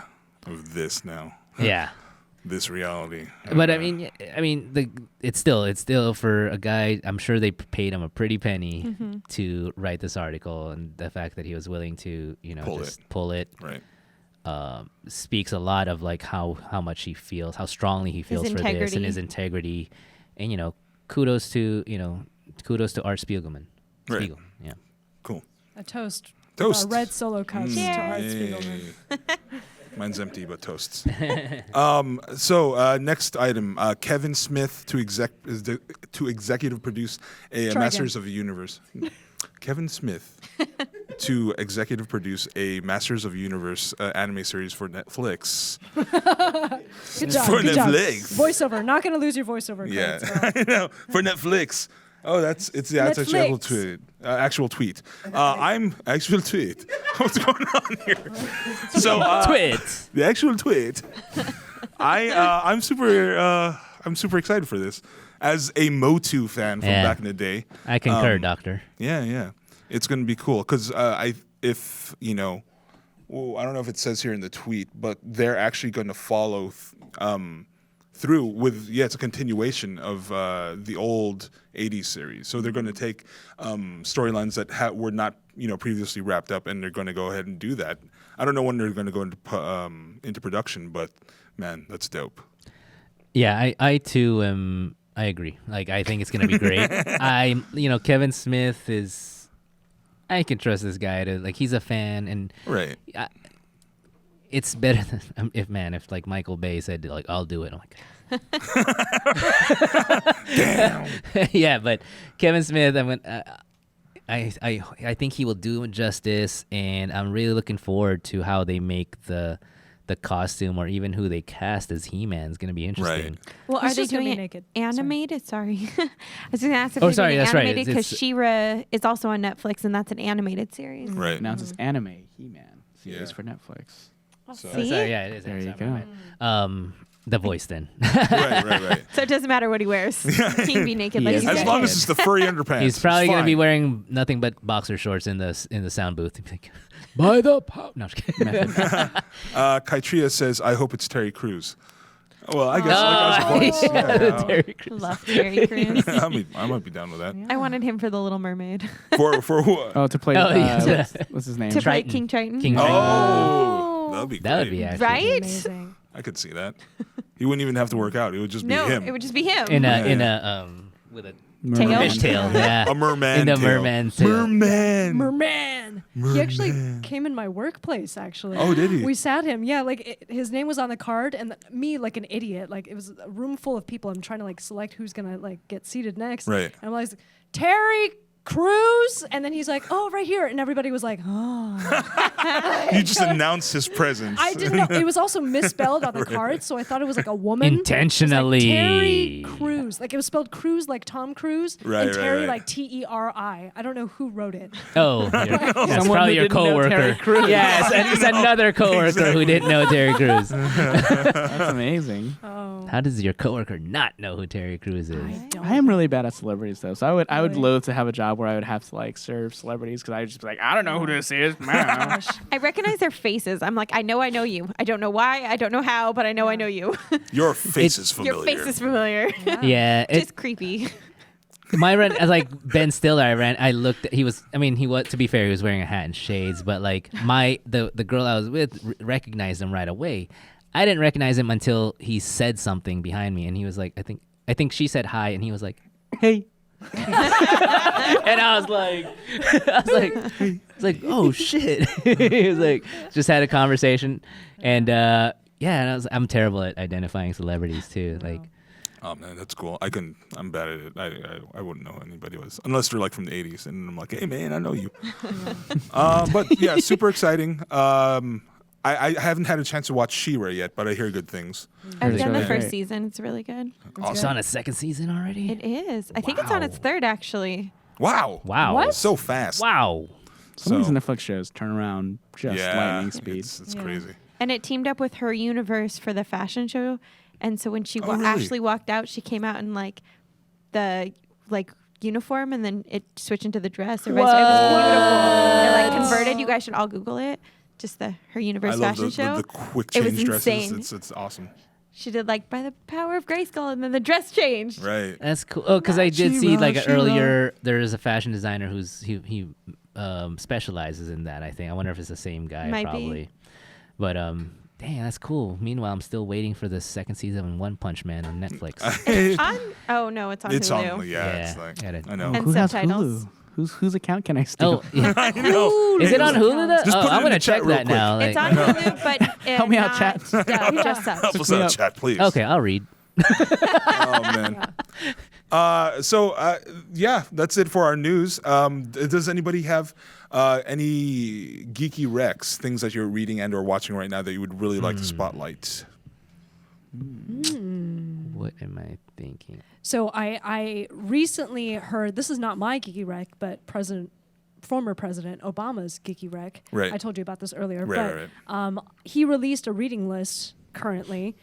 of this now. Yeah. This reality. But I mean, it's still for a guy. I'm sure they paid him a pretty penny to write this article, and the fact that he was willing to, pull it, Right. speaks a lot of like how much he feels, how strongly he feels for this, integrity. and his integrity, and kudos to Art Spiegelman. Right. Spiegel, yeah. Cool. a toast. Toast. A red solo cup to Art Yay. Spiegelman. Mine's empty, but toasts. So next item, Kevin Smith to executive produce a Try Masters of the Universe. Kevin Smith to executive produce a Masters of the Universe anime series for Netflix. Good job. For good job. Netflix. Voiceover. Not going to lose your voiceover Yeah, credits. I know. For Netflix. Oh, it's actually actual Netflix. tweet. Actual tweet. I'm actual tweet. What's going on here? So Twit. the actual tweet. I'm super excited for this as a Motu fan from Yeah. back in the day. I concur, Doctor. Yeah, it's gonna be cool because I don't know if it says here in the tweet, but they're actually going to follow through with it's a continuation of the old 80s series. So they're going to take storylines that were not previously wrapped up, and they're going to go ahead and do that. I don't know when they're going to go into production, but man, that's dope. Yeah, I too am. I agree. Like, I think it's gonna be great. Kevin Smith is. I can trust this guy to he's a fan, and Right. it's better than if like Michael Bay said I'll do it. I'm like, Damn. yeah, but Kevin Smith, I think he will do him justice, and I'm really looking forward to how they make the costume or even who they cast as He-Man is going to be interesting. Right. Well, He's are they just gonna doing be it naked. animated? Sorry. I was going to ask if Oh, they're sorry, doing it that's right. animated because It's- She-Ra is also on Netflix, and that's an animated series. Right. Now it's this anime He-Man series Yeah. for Netflix. So, Oh, sorry, yeah, it is. There you sorry, go. right. The voice then. right. So it doesn't matter what he wears. He can be naked He like is you As said. long as it's the furry underpants. He's probably it's going to be fine. wearing nothing but boxer shorts in the sound booth. He'd be like, by the pop. No, I'm just kidding. Kaitria says, "I hope it's Terry Crews." Well, I guess Oh, like as a voice. yeah, Terry Crews. Love Terry Crews. I might be down with that. I wanted him for The Little Mermaid. For what? Oh, to play. Oh, yeah. What's his name? to play Triton. King Triton. King Triton. Oh, that'd be great. That would be actually Right? Amazing. I could see that. He wouldn't even have to work out. It would just be No, him. it would just be him. in Yeah. a with a Merman. fish tail. Yeah, A merman in the tail. merman tail. Merman. Merman. He actually came in my workplace, actually. Oh, did he? We sat him. Yeah, his name was on the card, and me, like an idiot, it was a room full of people. I'm trying to select who's gonna get seated next. Right. And I'm like, Terry Cruz, and then he's like, oh, right here, and everybody was like, oh. You just announced his presence. I didn't know. It was also misspelled on the card, so I thought it was like a woman. Intentionally. It was like Terry Crews. Like it was spelled Cruz like Tom Cruise, Right, and Terry right. like Teri. I don't know who wrote it. Oh, that's Someone probably who your didn't know Terry coworker. Crews. Yes, and it's another coworker who didn't know Terry Crews. That's amazing. Oh. How does your coworker not know who Terry Crews is? I don't I am really bad at celebrities though, so I would Really? loathe to have a job where I would have to like serve celebrities because I would just be like, I don't know who this is. Gosh. I recognize their faces. I'm like, I know you. I don't know why. I don't know how, but I know you. Your face is familiar. Your face is familiar. Yeah, Just creepy. my rent as like Ben Stiller. I looked. He was. I mean, he was. To be fair, he was wearing a hat and shades. But like the girl I was with recognized him right away. I didn't recognize him until he said something behind me, and he was like, I think she said hi, and he was like, hey. And I was like, oh shit. He was like, just had a conversation, and and I'm terrible at identifying celebrities too. Like, Oh man, that's cool. I'm bad at it. I wouldn't know who anybody was unless they're like from the '80s, and I'm like, hey man, I know you. But yeah, super exciting. I haven't had a chance to watch She-Ra yet, but I hear good things. I've Really done the good. first Great. season. It's really good. it's on its second season already. It is. I think it's on its third, actually. Wow. Wow. What? So fast. Wow. Some of So- these Netflix shows turn around just lightning speed. It's Yeah. crazy. And it teamed up with her universe for the fashion show. And so when she Oh, really? actually walked out, she came out in like the uniform, and then it switched into the dress. It was beautiful. It like converted. You guys should all Google it. Just her universe I love fashion show. the quick It was change dresses. insane. It's awesome. She did like by the power of Grayskull, and then the dress changed. Right. That's cool. Oh, because I did see She-Ra, like She-Ra. earlier. There is a fashion designer he specializes in that. I think. I wonder if it's the same guy. Might be. Probably. But dang, that's cool. Meanwhile, I'm still waiting for the second season of One Punch Man on Netflix. Oh no, it's on It's Hulu. on. Yeah, it's like got it. I know. And Who has subtitles. Hulu? Whose account can I steal? Oh, yeah. I know. Is it on Hulu? Though? Just Oh, put it I'm in gonna the chat check real that quick. now. It's like- on Hulu, but Help me out, not chat. dubbed, just subs. Help us me out, up. chat, please. Okay, I'll read. Oh man. Yeah, that's it for our news. Does anybody have any geeky recs, things that you're reading and or watching right now that you would really like to spotlight? What am I thinking? So I recently heard, this is not my geeky rec, but former President Obama's geeky rec. Right. I told you about this earlier. Right, but he released a reading list currently,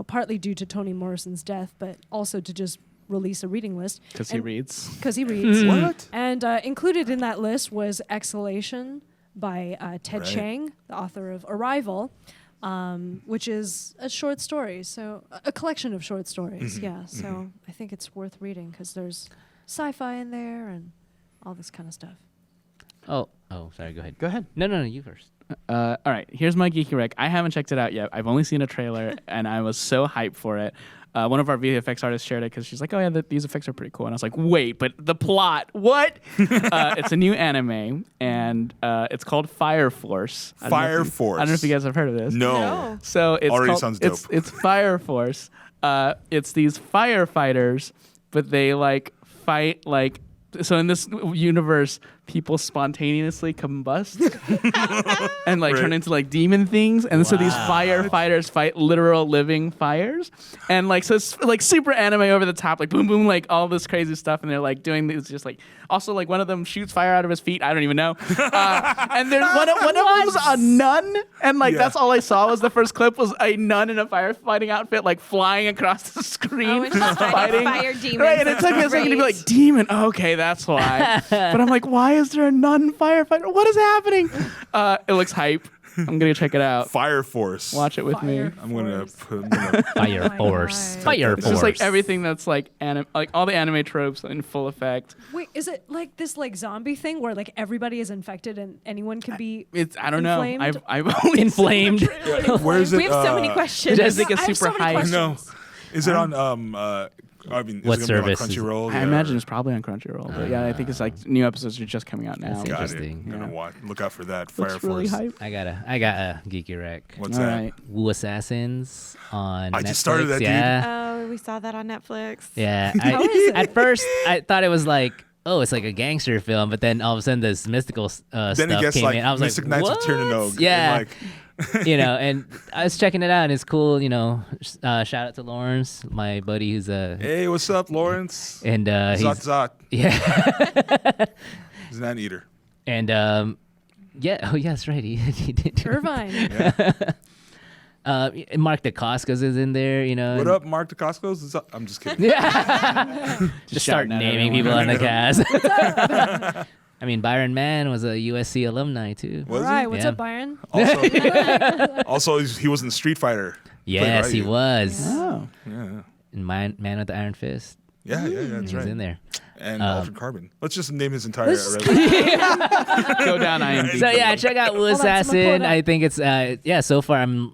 partly due to Toni Morrison's death, but also to just release a reading list. Because he And- reads. Because he reads. What? And included in that list was Exhalation by Ted Right. Chiang, the author of Arrival, which is a short story, so a collection of short stories. Yeah, so I think it's worth reading because there's sci-fi in there and all this kind of stuff. Oh, sorry. Go ahead. Go ahead. No, you first. All right, here's my geeky rec. I haven't checked it out yet. I've only seen a trailer, and I was so hyped for it. One of our VFX artists shared it because she's like, "Oh yeah, these effects are pretty cool." And I was like, "Wait, but the plot? What?" It's a new anime, and it's called Fire Force. I don't know if Fire you- Force. I don't know if you guys have heard of this. No. So it's Already called, sounds it's Fire Force. It's these firefighters, but they like fight like. So in this universe, people spontaneously combust and like turn Right. into like demon things, and so these firefighters fight literal living fires, and like so it's like super anime over the top, like boom boom, like all this crazy stuff, and they're like doing this just like also like one of them shoots fire out of his feet. I don't even know, and there's one of them was a nun, and like Yeah. that's all I saw was the first clip was a nun in a firefighting outfit like flying across the screen, Oh, and she's fighting fire demons. Right, and it took me a second to be Great. like, demon, okay, that's why. But I'm like, why is there a nun firefighter? What is happening? It looks hype. I'm gonna check it out. Fire Force. Watch it with me. Fire I'm gonna Force. put. I'm gonna Fire Oh my Force. God. Fire It's Force. just like everything that's like like all the anime tropes in full effect. Wait, is it like this like zombie thing where like everybody is infected and anyone can be It's I don't know. Inflamed? I've only Inflamed. Where is it? We have so many questions. Jessica's I have so super many hype. questions. No. Is it on? I mean, is What it gonna be on, like, service is it? Crunchyroll? I Yeah, imagine or- it's probably on Crunchyroll. But yeah, I think it's like new episodes are just coming out now. That's Got interesting. it. Gonna Yeah. watch. Look out for that. Fire Looks really Force. hype. I got a geeky rec. What's All that? right. Wu Assassins on I Netflix. just started that, dude. Yeah. Oh, we saw that on Netflix. Yeah. How is it? At first, I thought it was like oh, it's like a gangster film, but then all of a sudden this mystical Then stuff it gets came like in. I was Mystic like, Knights what? of Tirnanog. Yeah. And, like, And I was checking it out, and it's cool. Shout out to Lawrence, my buddy, who's hey, what's up, Lawrence? and Zot he's Zot. yeah, He's an anteater. and yeah, oh yeah, that's right. He did. Irvine. Mark Dacascos is in there. What up, Mark Dacascos? I'm just kidding. Yeah. Just start shouting at naming everyone. people on the cast. I mean, Byron Mann was a USC alumni too. Was All right, he? what's Yeah. up, Byron? Also, he was in Street Fighter. Yes, he Ryu. was. Oh. Yeah, And Man with the Iron Fist. that's He right. was in there. And Altered Carbon. Let's just name his entire Let's just resume. Go down IMDb. So yeah, check out Wu Hold on, someone pull it Assassin. up. I think it's so far I'm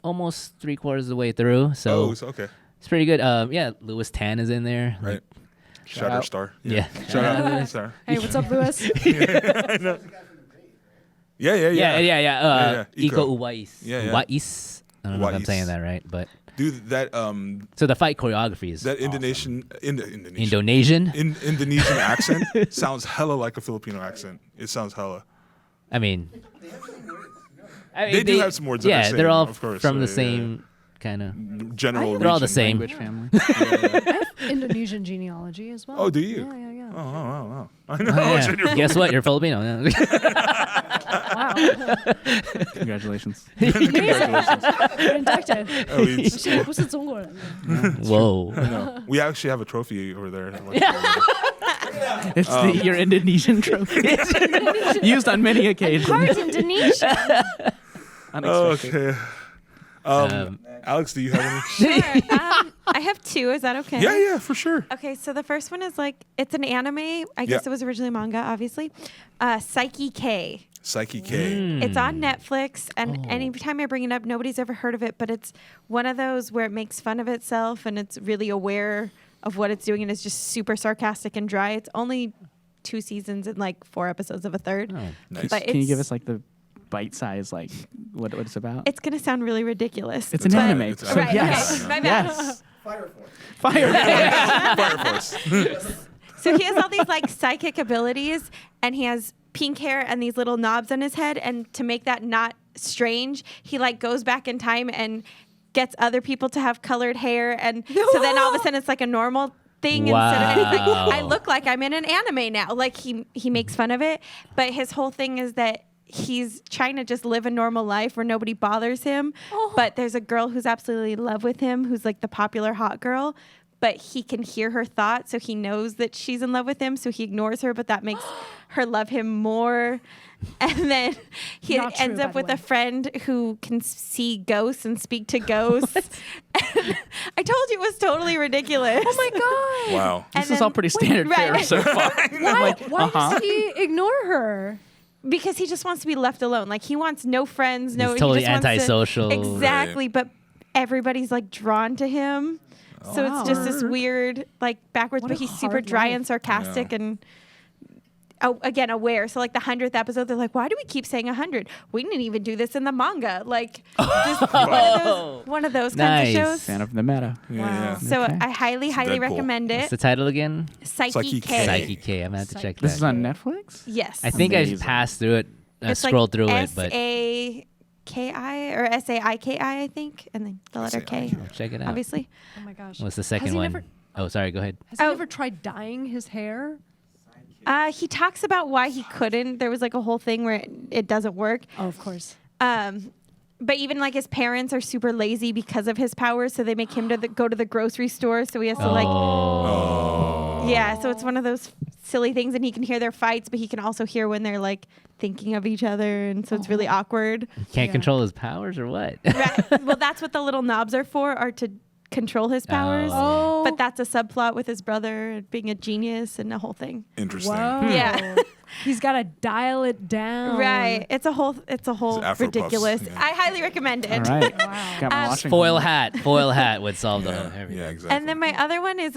almost 3/4 of the way through. So Okay. it's pretty good. Yeah, Louis Tan is in there. Right. Shatter out. Star. Yeah. Shout out. Star. Hey, what's up, Lewis? Yeah. Yeah. Iko. Iko Uwais. Yeah, yeah. Uwais. I don't know if I'm Uwais. saying that right, but Dude, that so the fight choreography is that awesome. Indonesian Indonesian. Indonesian accent sounds hella like a Filipino accent. It sounds hella. I mean, They do have some words that Yeah, are they're same, all of course, from the yeah. same kind of. General. They're all the region. same. Language family. Indonesian genealogy as well. Oh, do you? Yeah. Oh. I know. Oh, It's in your- yeah. Guess what? You're Filipino. Wow. Congratulations. Congratulations. You're inducted. Oh, it's- 是不是中国人？ Whoa. no. We actually have a trophy over there. It's your Indonesian trophy. Used on many occasions. Part Indonesian. Unexpected. Okay. Alex, do you have any? Sure. I have two. Is that okay? Yeah, for sure. Okay, so the first one is it's an anime. I guess it was originally manga, obviously. Psyche K. Psyche K. It's on Netflix, and Oh. anytime I bring it up, nobody's ever heard of it, but it's one of those where it makes fun of itself and it's really aware of what it's doing and it's just super sarcastic and dry. It's only 2 seasons and 4 episodes of a third. Oh. Nice. But Can you give it's- us the bite size, what it's about? It's going to sound really ridiculous. It's an but- anime. It's So Right, yes. okay, my bad. Yes. Fire Force. Fire. Fire Force. So he has all these psychic abilities, and he has pink hair and these little knobs on his head. And to make that not strange, he goes back in time and gets other people to have colored hair, and so then all of a sudden it's a normal thing instead of it's Wow. I look like I'm in an anime now. He makes fun of it, but his whole thing is that he's trying to just live a normal life where nobody bothers him. Oh. But there's a girl who's absolutely in love with him, who's the popular hot girl. But he can hear her thoughts, so he knows that she's in love with him, so he ignores her, but that makes her love him more. And then he Not true, ends by up the with way. a friend who can see ghosts and speak to ghosts. And I told you it was totally ridiculous. Oh my god. Wow. And This is then- all pretty standard right. fare so far. Why does he ignore her? Because he just wants to be left alone. He wants no friends. No, He's totally he just wants to- antisocial. Exactly, but everybody's drawn to him. So Wow. it's just this weird, backwards, What but a he's super hard dry life. and sarcastic Yeah. and again aware. So the 100th episode, they're like, why do we keep saying 100? We didn't even do this in the manga. Just one of those kinds Nice. of shows. Fan of the meta. Yeah. So Okay. I highly Deadpool. recommend What's it. the title again? Psyche Psyche K. K. Psyche K. I'm gonna have to check This that. is on Netflix? Yes. I think I Amazing. passed through it, It's scrolled through it, but S-A-K-I or S-A-I-K-I, I think, and then the letter K, S-A-I-K-I. check it out. obviously. Oh my gosh. What's the Has second he one? never- Oh, sorry. Go ahead. Has he Oh. ever tried dyeing his hair? He talks about why he couldn't. There was a whole thing where it doesn't work. Oh, of course. But even his parents are super lazy because of his powers, so they make him go to the grocery store. So he has to yeah. So it's one of those silly things, and he can hear their fights, but he can also hear when they're thinking of each other, and so it's really awkward. Can't Yeah. control his powers or what? Right. Well, that's what the little knobs are for, are to control his powers. Oh. But that's a subplot with his brother being a genius and a whole thing. Interesting. Whoa. Yeah. He's got to dial it down. Right. It's a whole Afro ridiculous. puffs, yeah. I highly recommend it. All right. Wow. Got my watching Foil homework. hat. Foil hat would solve the everything. Yeah, exactly. And then my other one is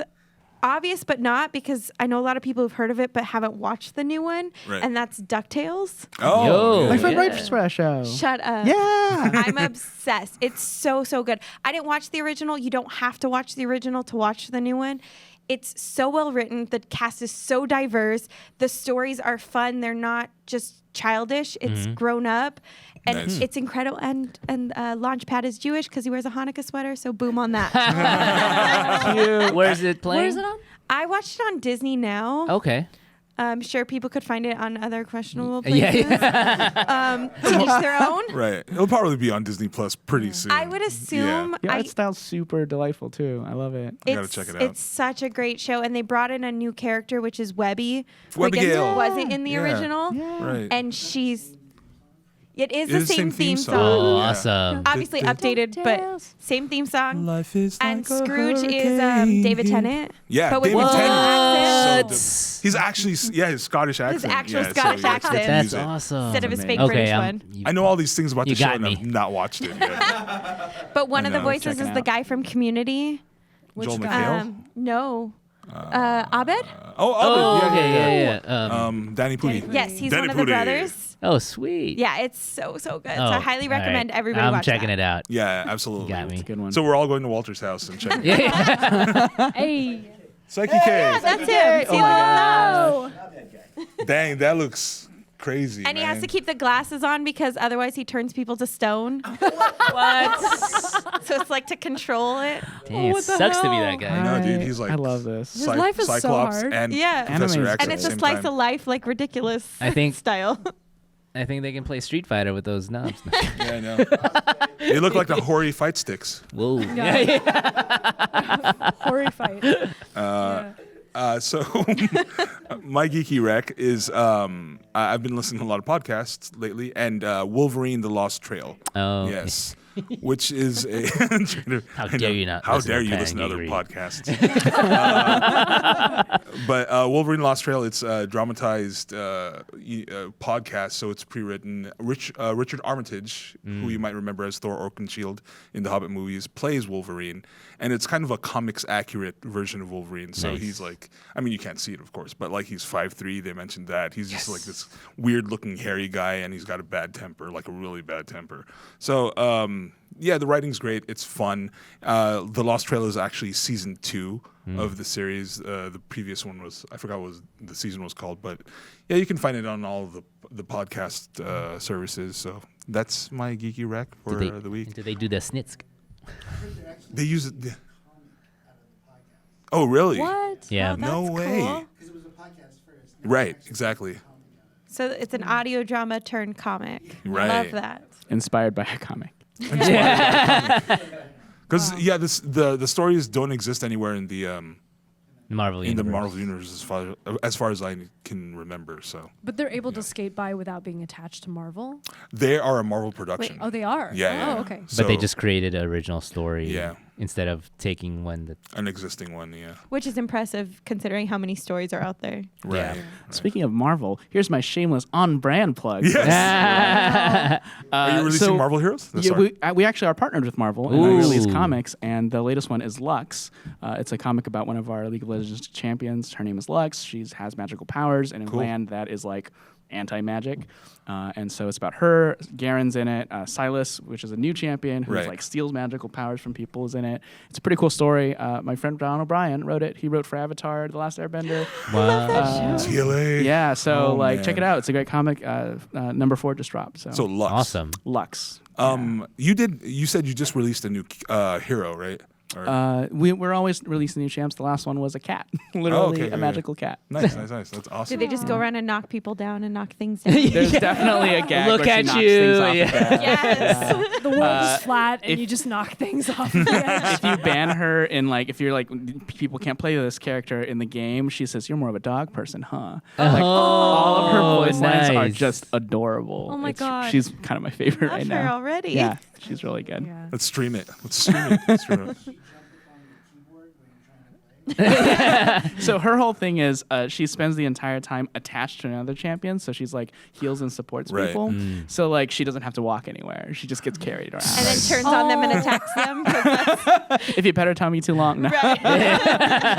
obvious but not, because I know a lot of people who've heard of it but haven't watched the new one, Right. and that's DuckTales. oh, Yo. My yeah. friend Yeah. Rachel for a show. Shut up. Yeah. I'm obsessed. It's so good. I didn't watch the original. You don't have to watch the original to watch the new one. It's so well written. The cast is so diverse. The stories are fun. They're not just childish. It's grown up, and Nice. it's incredible. And Launchpad is Jewish because he wears a Hanukkah sweater. So boom on that. Where's it playing? Where is it on? I watched it on Disney Now. Okay. I'm sure people could find it on other questionable Yeah, places. To each their own. Right. It'll probably be on Disney Plus pretty soon. I would assume. The art style's super delightful too. I love it. I gotta check it out. It's such a great show, and they brought in a new character, which is Webby. Webby Wiggins Gale. wasn't in the Yeah. original, Right. and it is It the is same theme song. Oh, Yeah. awesome. Obviously updated, but same theme song. Life is And like a Scrooge is hurricane. David Tennant. Yeah, but with David a Tennant. accent. So dope. He's actually, his Scottish accent. actual yeah, Scottish so he actually accent. That's use it. awesome. Instead of his fake Okay, British I'm- one. I know all these things about You the show, got and me. I've not watched it yet. But one I of the know, voices check is it the out. guy from Community. Joel guy? McHale? No. Abed? Oh, Oh, yeah, okay, yeah. yeah. Danny Pudi. Yes, he's Danny one of the Pudi. brothers. Oh, sweet. Yeah, it's so good. So Oh, I highly all right. recommend everybody I'm watch checking that. it out. Yeah, absolutely. You got me. It's a good one. So we're all going to Walter's house and checking. Yeah. Hey. Psyche K. That's him. See the little nose. Dang, that looks crazy. And he has man. to keep the glasses on because otherwise he turns people to stone. What? So it's like to control it. Dang, it What the sucks to be hell? that guy. No, dude, he's like. I love this. His life is so Cyclops hard. and Yeah. Professor Anime is X And at it's the a same slice time. of life, like ridiculous I think- style. I think they can play Street Fighter with those knobs. Yeah, I know. They look like the hoary fight sticks. Whoa. Horror fight. So my geeky rec is I've been listening to a lot of podcasts lately, and Wolverine: The Lost Trail. Oh. Yes, which is a. How dare you not How listen dare to you Pan listen to other Geeky? podcasts? But Wolverine: Lost Trail, it's a dramatized podcast, so it's pre-written. Richard Armitage, who you might remember as Thor Oakenshield in the Hobbit movies, plays Wolverine, and it's kind of a comics accurate version of Wolverine. So Nice. he's like, I mean, you can't see it, of course, but like he's 5'3". They mentioned that he's just like this weird-looking hairy guy, and he's got a bad temper, like a really bad temper. So. Yeah, the writing's great. It's fun. The Lost Trail is actually season 2 of the series. The previous one was, I forgot what the season was called, but yeah, you can find it on all of the podcast services. So that's my geeky rec for the week. Do they do the snitsk? They use it. Oh, really? What? Yeah. Oh, No that's way. cool. Right, exactly. So it's an audio drama turned comic. Right. Love that. Inspired by a comic. Because the stories don't exist anywhere in the Marvel in the Universe. Marvel universe as far as I can remember. So But they're able to skate by without being attached to Marvel? they are a Marvel production. Oh, they are? Yeah. Oh, okay. But they So- just created an original story Yeah. instead of taking one that. an existing one. Yeah. Which is impressive considering how many stories are out there. Right. Yeah. right. Speaking of Marvel, here's my shameless on-brand plug. Yes. Are you releasing so- Marvel Heroes? That's Yeah, sorry. we actually are partnered with Marvel and we release Ooh. comics, and the latest one is Lux. It's a comic about one of our League of Legends champions. Her name is Lux. She has magical powers in a Cool. land that is like anti-magic, and so it's about her. Garen's in it. Silas, which is a new champion who Right. like steals magical powers from people, is in it. It's a pretty cool story. My friend Don O'Brien wrote it. He wrote for Avatar: The Last Airbender. Wow. TLA. Yeah, so Oh, check it man. out. It's a great comic. Number 4 just dropped. So, So Lux. Awesome. Lux. You said you just released a new hero, right? Or- We're always releasing new champs. The last one was a cat, literally okay, a magical cat. nice. That's Do awesome. they just go around and knock people down and knock things down? There's definitely a gag Look where she at knocks you, things off yeah. the bed. Yes. The world is flat and if- you just knock things off. the edge. If you ban her in if you're like people can't play this character in the game, she says you're more of a dog person, huh? All of her voice lines are nice. just adorable. Oh my God. She's kind of my favorite Love right her now. already. Yeah, she's really good. Yeah. Let's stream it. Let's stream it. So her whole thing is she spends the entire time attached to another champion, so she's like heals and supports Right. people. So she doesn't have to walk anywhere. She just gets carried around. And then turns on them and attacks them. 'cause that's- If you pet her tummy too long, no.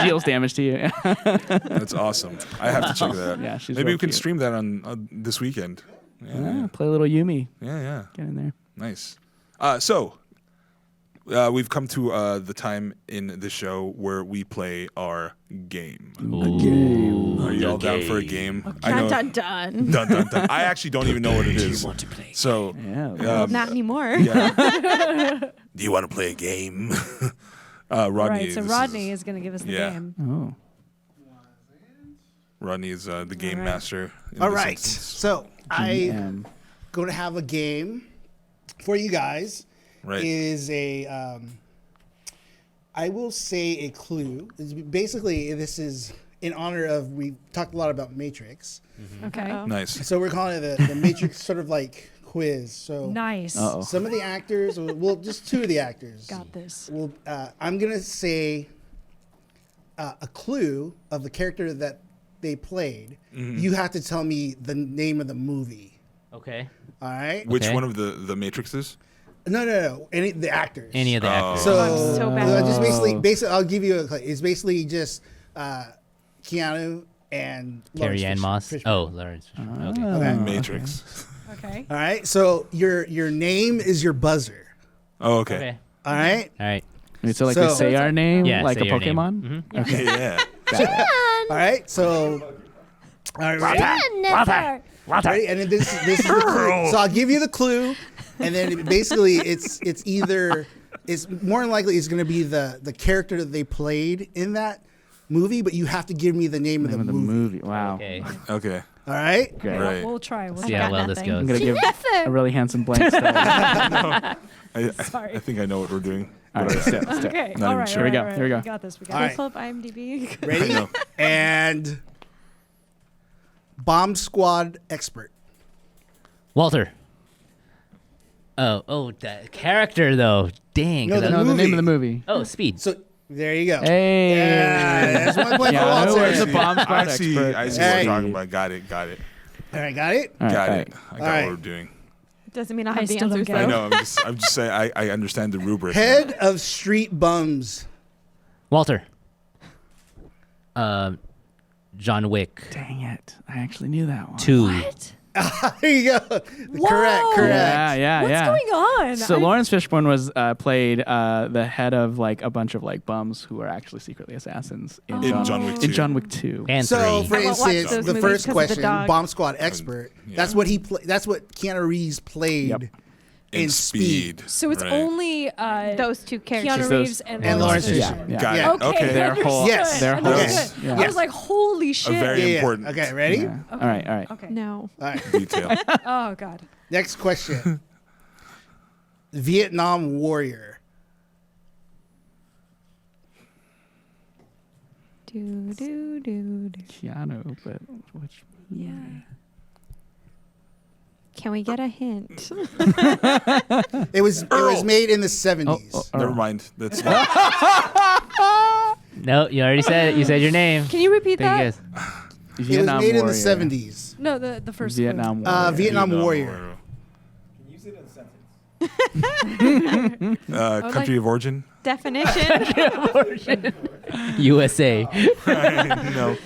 deals damage to you. That's awesome. I have to check that out. Yeah, she's Maybe real we can cute. stream that on this weekend. Yeah, play a little Yumi. Yeah. Get in there. Nice. So, we've come to the time in the show where we play our game. Are you all down for a game? I Dun know. dun dun. Dun, dun, dun. I actually don't even know what it is. So, Yeah. Not anymore. yeah. Do you want to play a game? Rodney. Right. So this Rodney is going to give us the yeah. game. Oh. Rodney is the game right. master. in All this right. instance. So I'm GM. going to have a game for you guys. Right. Is a I will say a clue. Basically, this is in honor of, we talked a lot about Matrix. Okay. Nice. So we're calling it the Matrix sort of like quiz. So Nice. Uh-oh. some of the actors, well, just two of the actors. Got this. Well, I'm going to say a clue of the character that they played. You have to tell me the name of the movie. Okay. All right? Which Okay. one of the Matrixes? No. The actors. Any of the actors. So, I'm so bad. just basically, I'll give you a clue. It's basically just Keanu and Lawrence Carrie Ann Moss. Fishburne. Oh, Lawrence. Okay. Okay. Matrix. Okay. All right. So your name is your buzzer. Oh, okay. Okay. All right. All right. Wait, so like So- we say our name Yeah. like say a your name. Pokemon? Mhm. Okay, yeah. All right. So. All right. Ready? And then this is the clue. So I'll give you the clue, and then basically it's either more than likely it's going to be the character that they played in that movie, but you have to give me the name of the Name of the movie. movie. Wow. Okay. Okay. All right. Great. Right. We'll try. We'll See try. how got well this nothing. I'm goes. gonna give a really handsome blank stare. Sorry. I think I know what we're doing. All right, step. Okay. Not all even right. sure. all Here we go, right, all here we right. go. Got this. We got All this. right. Pull up IMDb. I Ready? know. And bomb squad expert. Walter. Oh, the character though. Dang. No, 'cause the I- No, the name of the movie. movie. oh, Speed. So there you go. Hey. Yeah, that's 1 point Yeah, for I know Walter. where's the bomb I squad see. expert. I see Hey. what we're talking about. Got it. All right, got it. All right, Got all it. right. I got All right. what we're doing. Doesn't mean I I have the still don't answers get I though. know. I'm just saying. I understand the rubric. Head of street bums. Walter. John Wick. Dang it. I actually knew that one. 2. There you go. Whoa. Correct. Yeah. What's going on? So Lawrence Fishburne was played the head of like a bunch of like bums who are actually secretly assassins in, In John Wick 2. in John Wick 2. And So, 3. for I won't watch instance, those the movies first 'cause of the question, dog. bomb squad expert. Yeah. That's what That's what Keanu Reeves played Yep. in Speed. So it's Right. only Those two characters. Keanu Just Reeves those- and And Lawrence Fishburne. Fishburne. Yeah. Got Yeah. it. Okay. Their understood, whole- Yes. their whole- understood. Yes. I was like, holy shit. very Yeah. important. Okay, ready? Yeah. All right. Okay. No. All right. Detail. Oh god. Next question. Vietnam warrior. Do do do do. Keanu, but which? Yeah. Can we get a hint? It was made in the 70s. Never mind. That's No, you already said it. You said your name. Can you repeat Think that? yes. It was Vietnam made in the warrior. 70s. No, the first clue. Vietnam warrior. Vietnam warrior. Country of origin? Definition. USA. No.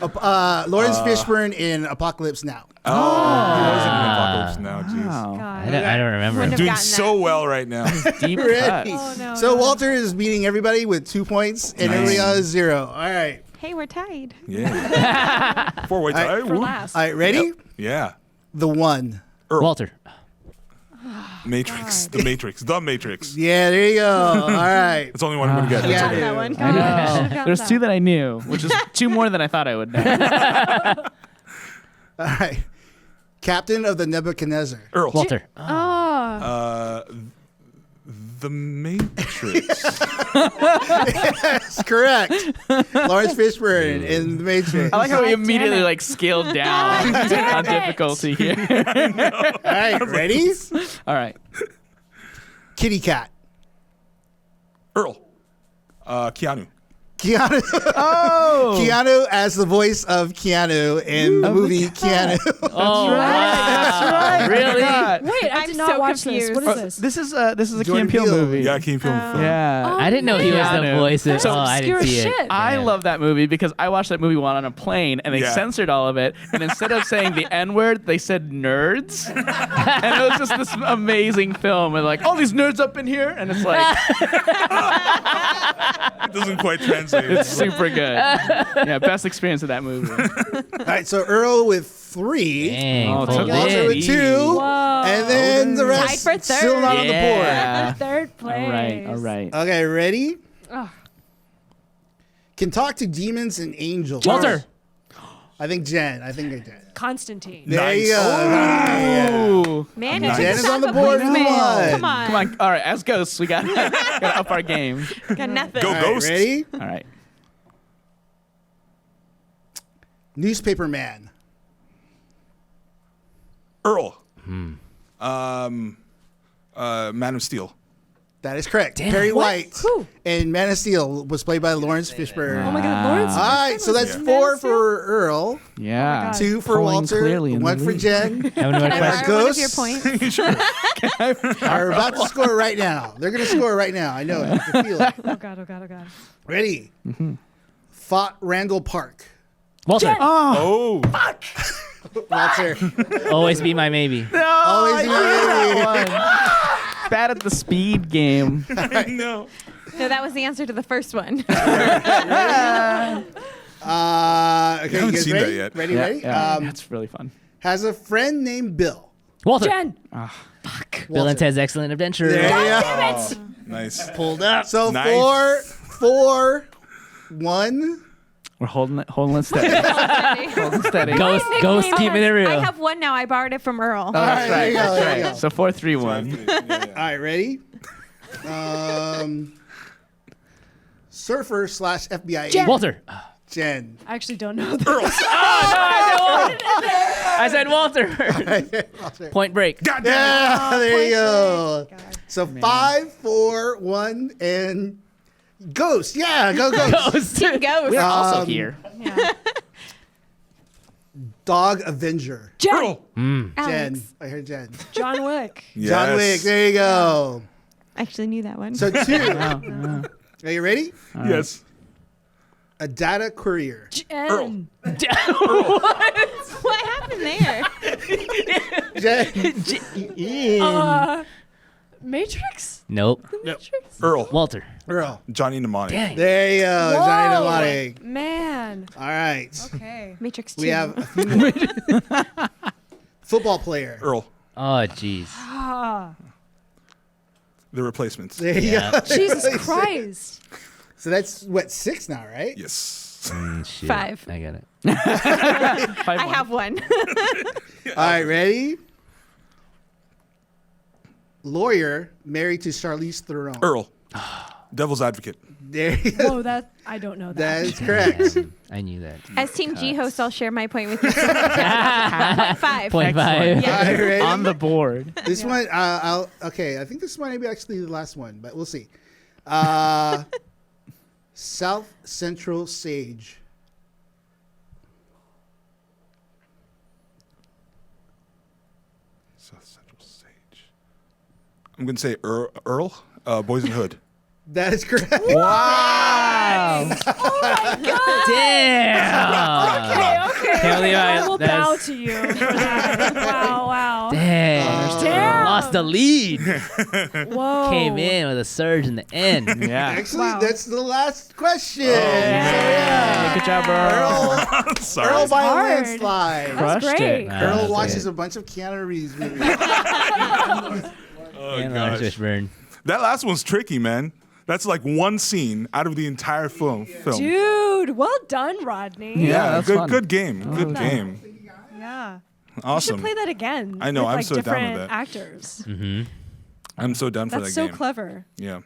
Lawrence Fishburne in Apocalypse Now. Oh, he was in Apocalypse Now. Jeez. Wow. I don't remember. Wouldn't have Doing gotten so that. well right now. Deep Ready? cuts. Oh no. So no. Walter is beating everybody with 2 points, and Nice. everybody else is 0. All right. Hey, we're tied. Yeah. 4-way tie. All right, for Woo. last. All right, ready? Yeah. The one. Walter. Matrix. The Matrix. The Matrix. Yeah, there you go. All right. That's the only one I'm going to get. Yeah, That's okay. That one. I know. Should've gotten There's that. 2 that I knew, which is 2 more than I thought I would know. All right. Captain of the Nebuchadnezzar. Earl. Walter. Oh. The Matrix. That's correct. Lawrence Fishburne in The Matrix. I like how we God damn immediately it. like scaled down on difficulty here. All right, ready? All right. Kitty Cat. Earl. Keanu. Keanu. Oh. Keanu as the voice of Keanu in the movie Keanu. Oh, wow. That's right. Really? I that? Wait, I I'm did not so watch confused. this. What is this? This is a Key Jordan and Peele Peele. movie. Yeah, Key and Peele film. Yeah. I didn't know he was the Yeah. voice of. That's Oh, I didn't obscure see it. shit. I Yeah. love that movie because I watched that movie while on a plane and they Yeah. censored all of it. And instead of saying the N word, they said nerds. And it was just this amazing film. And like, all these nerds up in here. And it's like, It doesn't quite translate. it's super good. Yeah, best experience of that movie. All right, so Earl with 3. Dang, Oh, pulled so Walter in. with 2. Whoa. And then the rest Tied for third. still not on the board. Yeah. Third place. All right. Okay, ready? Ugh. Can talk to demons and angels. Walter. I think Jen. I think Jen. Constantine. There you Nice. go. Yeah. Ooh. Man, Nice. you Jen just is on have the a board with voicemail. 1. Come on. Come on. All right, as ghosts, we got to up our game. Got nothing. Go All right, Ghosts. ready? All right. Newspaper man. Earl. Man of Steel. That is correct. Perry White. Who? And Man of Steel was played by Lawrence Fishburne. Oh my God, Lawrence. All right, so that's Yeah. 4 for Earl, Yeah. God. 2 for Pulling Walter, clearly in the 1 for lead. Jen. Have any more Can I Our questions? borrow one of your ghosts? points? Are about to score right now. They're going to score right now. I know it. I can feel it. Oh God, oh God, oh God. Ready? Fought Randall Park. Walter. Oh. Walter. Always be my maybe. Always be ready. Bad at the speed game. I know. No, that was the answer to the first one. Okay, I you haven't guys seen ready? that yet. Ready, Yeah, ready? yeah. That's really fun. Has a friend named Bill. Walter. Jen. Bill Walter. and Ted's Excellent Adventure. There you go. Damn it. Nice. Pulled up. So Nice. 4, 1. We're holding it steady. Holding steady. Ghost Nickname keeping it has- real. I have one now. I borrowed it from Earl. Oh, that's All right, there right. you go, That's there you right. go. So 4-3-1. All right, ready? Surfer / FBI agent. Walter. Jen. I actually don't know that. I said Walter. Point break. God damn Yeah, there you go. God. So 5, 4, 1, and Ghost. Yeah, go Ghost. Ghost. Team Ghost. We're also Um, here. Yeah. Dog Avenger. it. Jen. Earl. Jen. Alex. I heard Jen. John Wick. John Wick. There you go. I actually knew that one. So 2. Wow. Are you ready? Yes. A data courier. Jen. what happened there? Jen. Matrix. Nope. Matrix. Earl. Walter. Earl. Johnny Mnemonic. Dang. There you go. Johnny Mnemonic. Man. All right. Okay. Matrix 2. We have a few more. Football player. Earl. Oh, jeez. Ah. The Replacements. There you Yeah. go. Jesus Christ. So that's what, 6 now, right? Yes. Shit. 5. I got it. I have one. All right, ready? Lawyer married to Charlize Theron. Earl. Devil's Advocate. There you go. Whoa, that I don't know That that. is correct. I knew that. As Team G host, I'll share my point with you. 5. Point five. All right, ready? On the board. This one, okay, I think this might be actually the last one, but we'll see. South Central Sage. South Central Sage. I'm going to say Earl. Boys in Hood. That is correct. Wow. Damn. Okay. Can't believe I will bow that's- to you for that. Wow. Dang. Damn. Lost the lead. Whoa. Came in with a surge in the end. Yeah. Actually, Wow. that's the last question. Hey, good job, Earl. Sorry. Earl by a hard. landslide. Crushed great. it. Earl that's watches it. a bunch of Keanu Reeves movies. Oh, And gosh. Lawrence Fishburne. That last one's tricky, man. That's like one scene out of the entire film. Dude, well done, Rodney. Yeah, that's good, fun. good game. Good game. Yeah. We Awesome. should play that again. I know, With, I'm like, so down with different that. actors. I'm so done for That's that so game. clever. Yeah.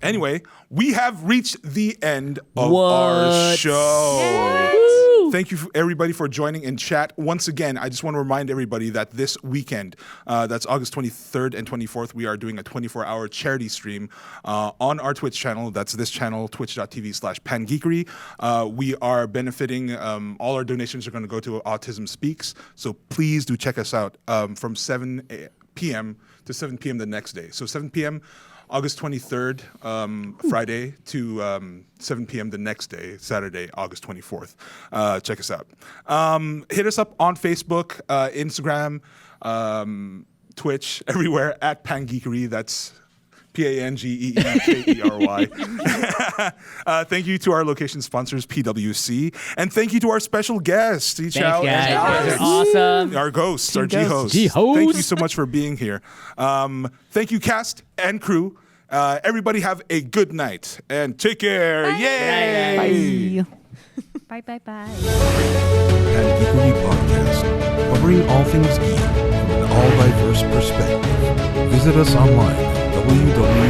Anyway, we have reached the end of our What? show. Thank you, everybody, for joining in chat. Once again, I just want to remind everybody that this weekend, that's August 23rd and 24th, we are doing a 24-hour charity stream on our Twitch channel. That's this channel, twitch.tv/pangeekery. We are benefiting, all our donations are going to go to Autism Speaks. So please do check us out from 7 p.m. to 7 p.m. the next day. So 7 p.m. August 23rd, Friday, to 7 p.m. the next day, Saturday, August 24th. Check us out. Hit us up on Facebook, Instagram, Twitch, everywhere, at Pangeekery. That's PANGEEKERY. Thank you to our location sponsors, PwC. And thank you to our special guests, Yichao Thanks, guys. and You guys Alix. are awesome. Our ghosts, our ghosts. G-hosts. Thank you so much for being here. Thank you, cast and crew. Everybody have a good night and take care. Bye. Yay! Bye, bye, bye. And Geeky Podcast, covering all things geek from an all-diverse perspective. Visit us online at www.geeky.com.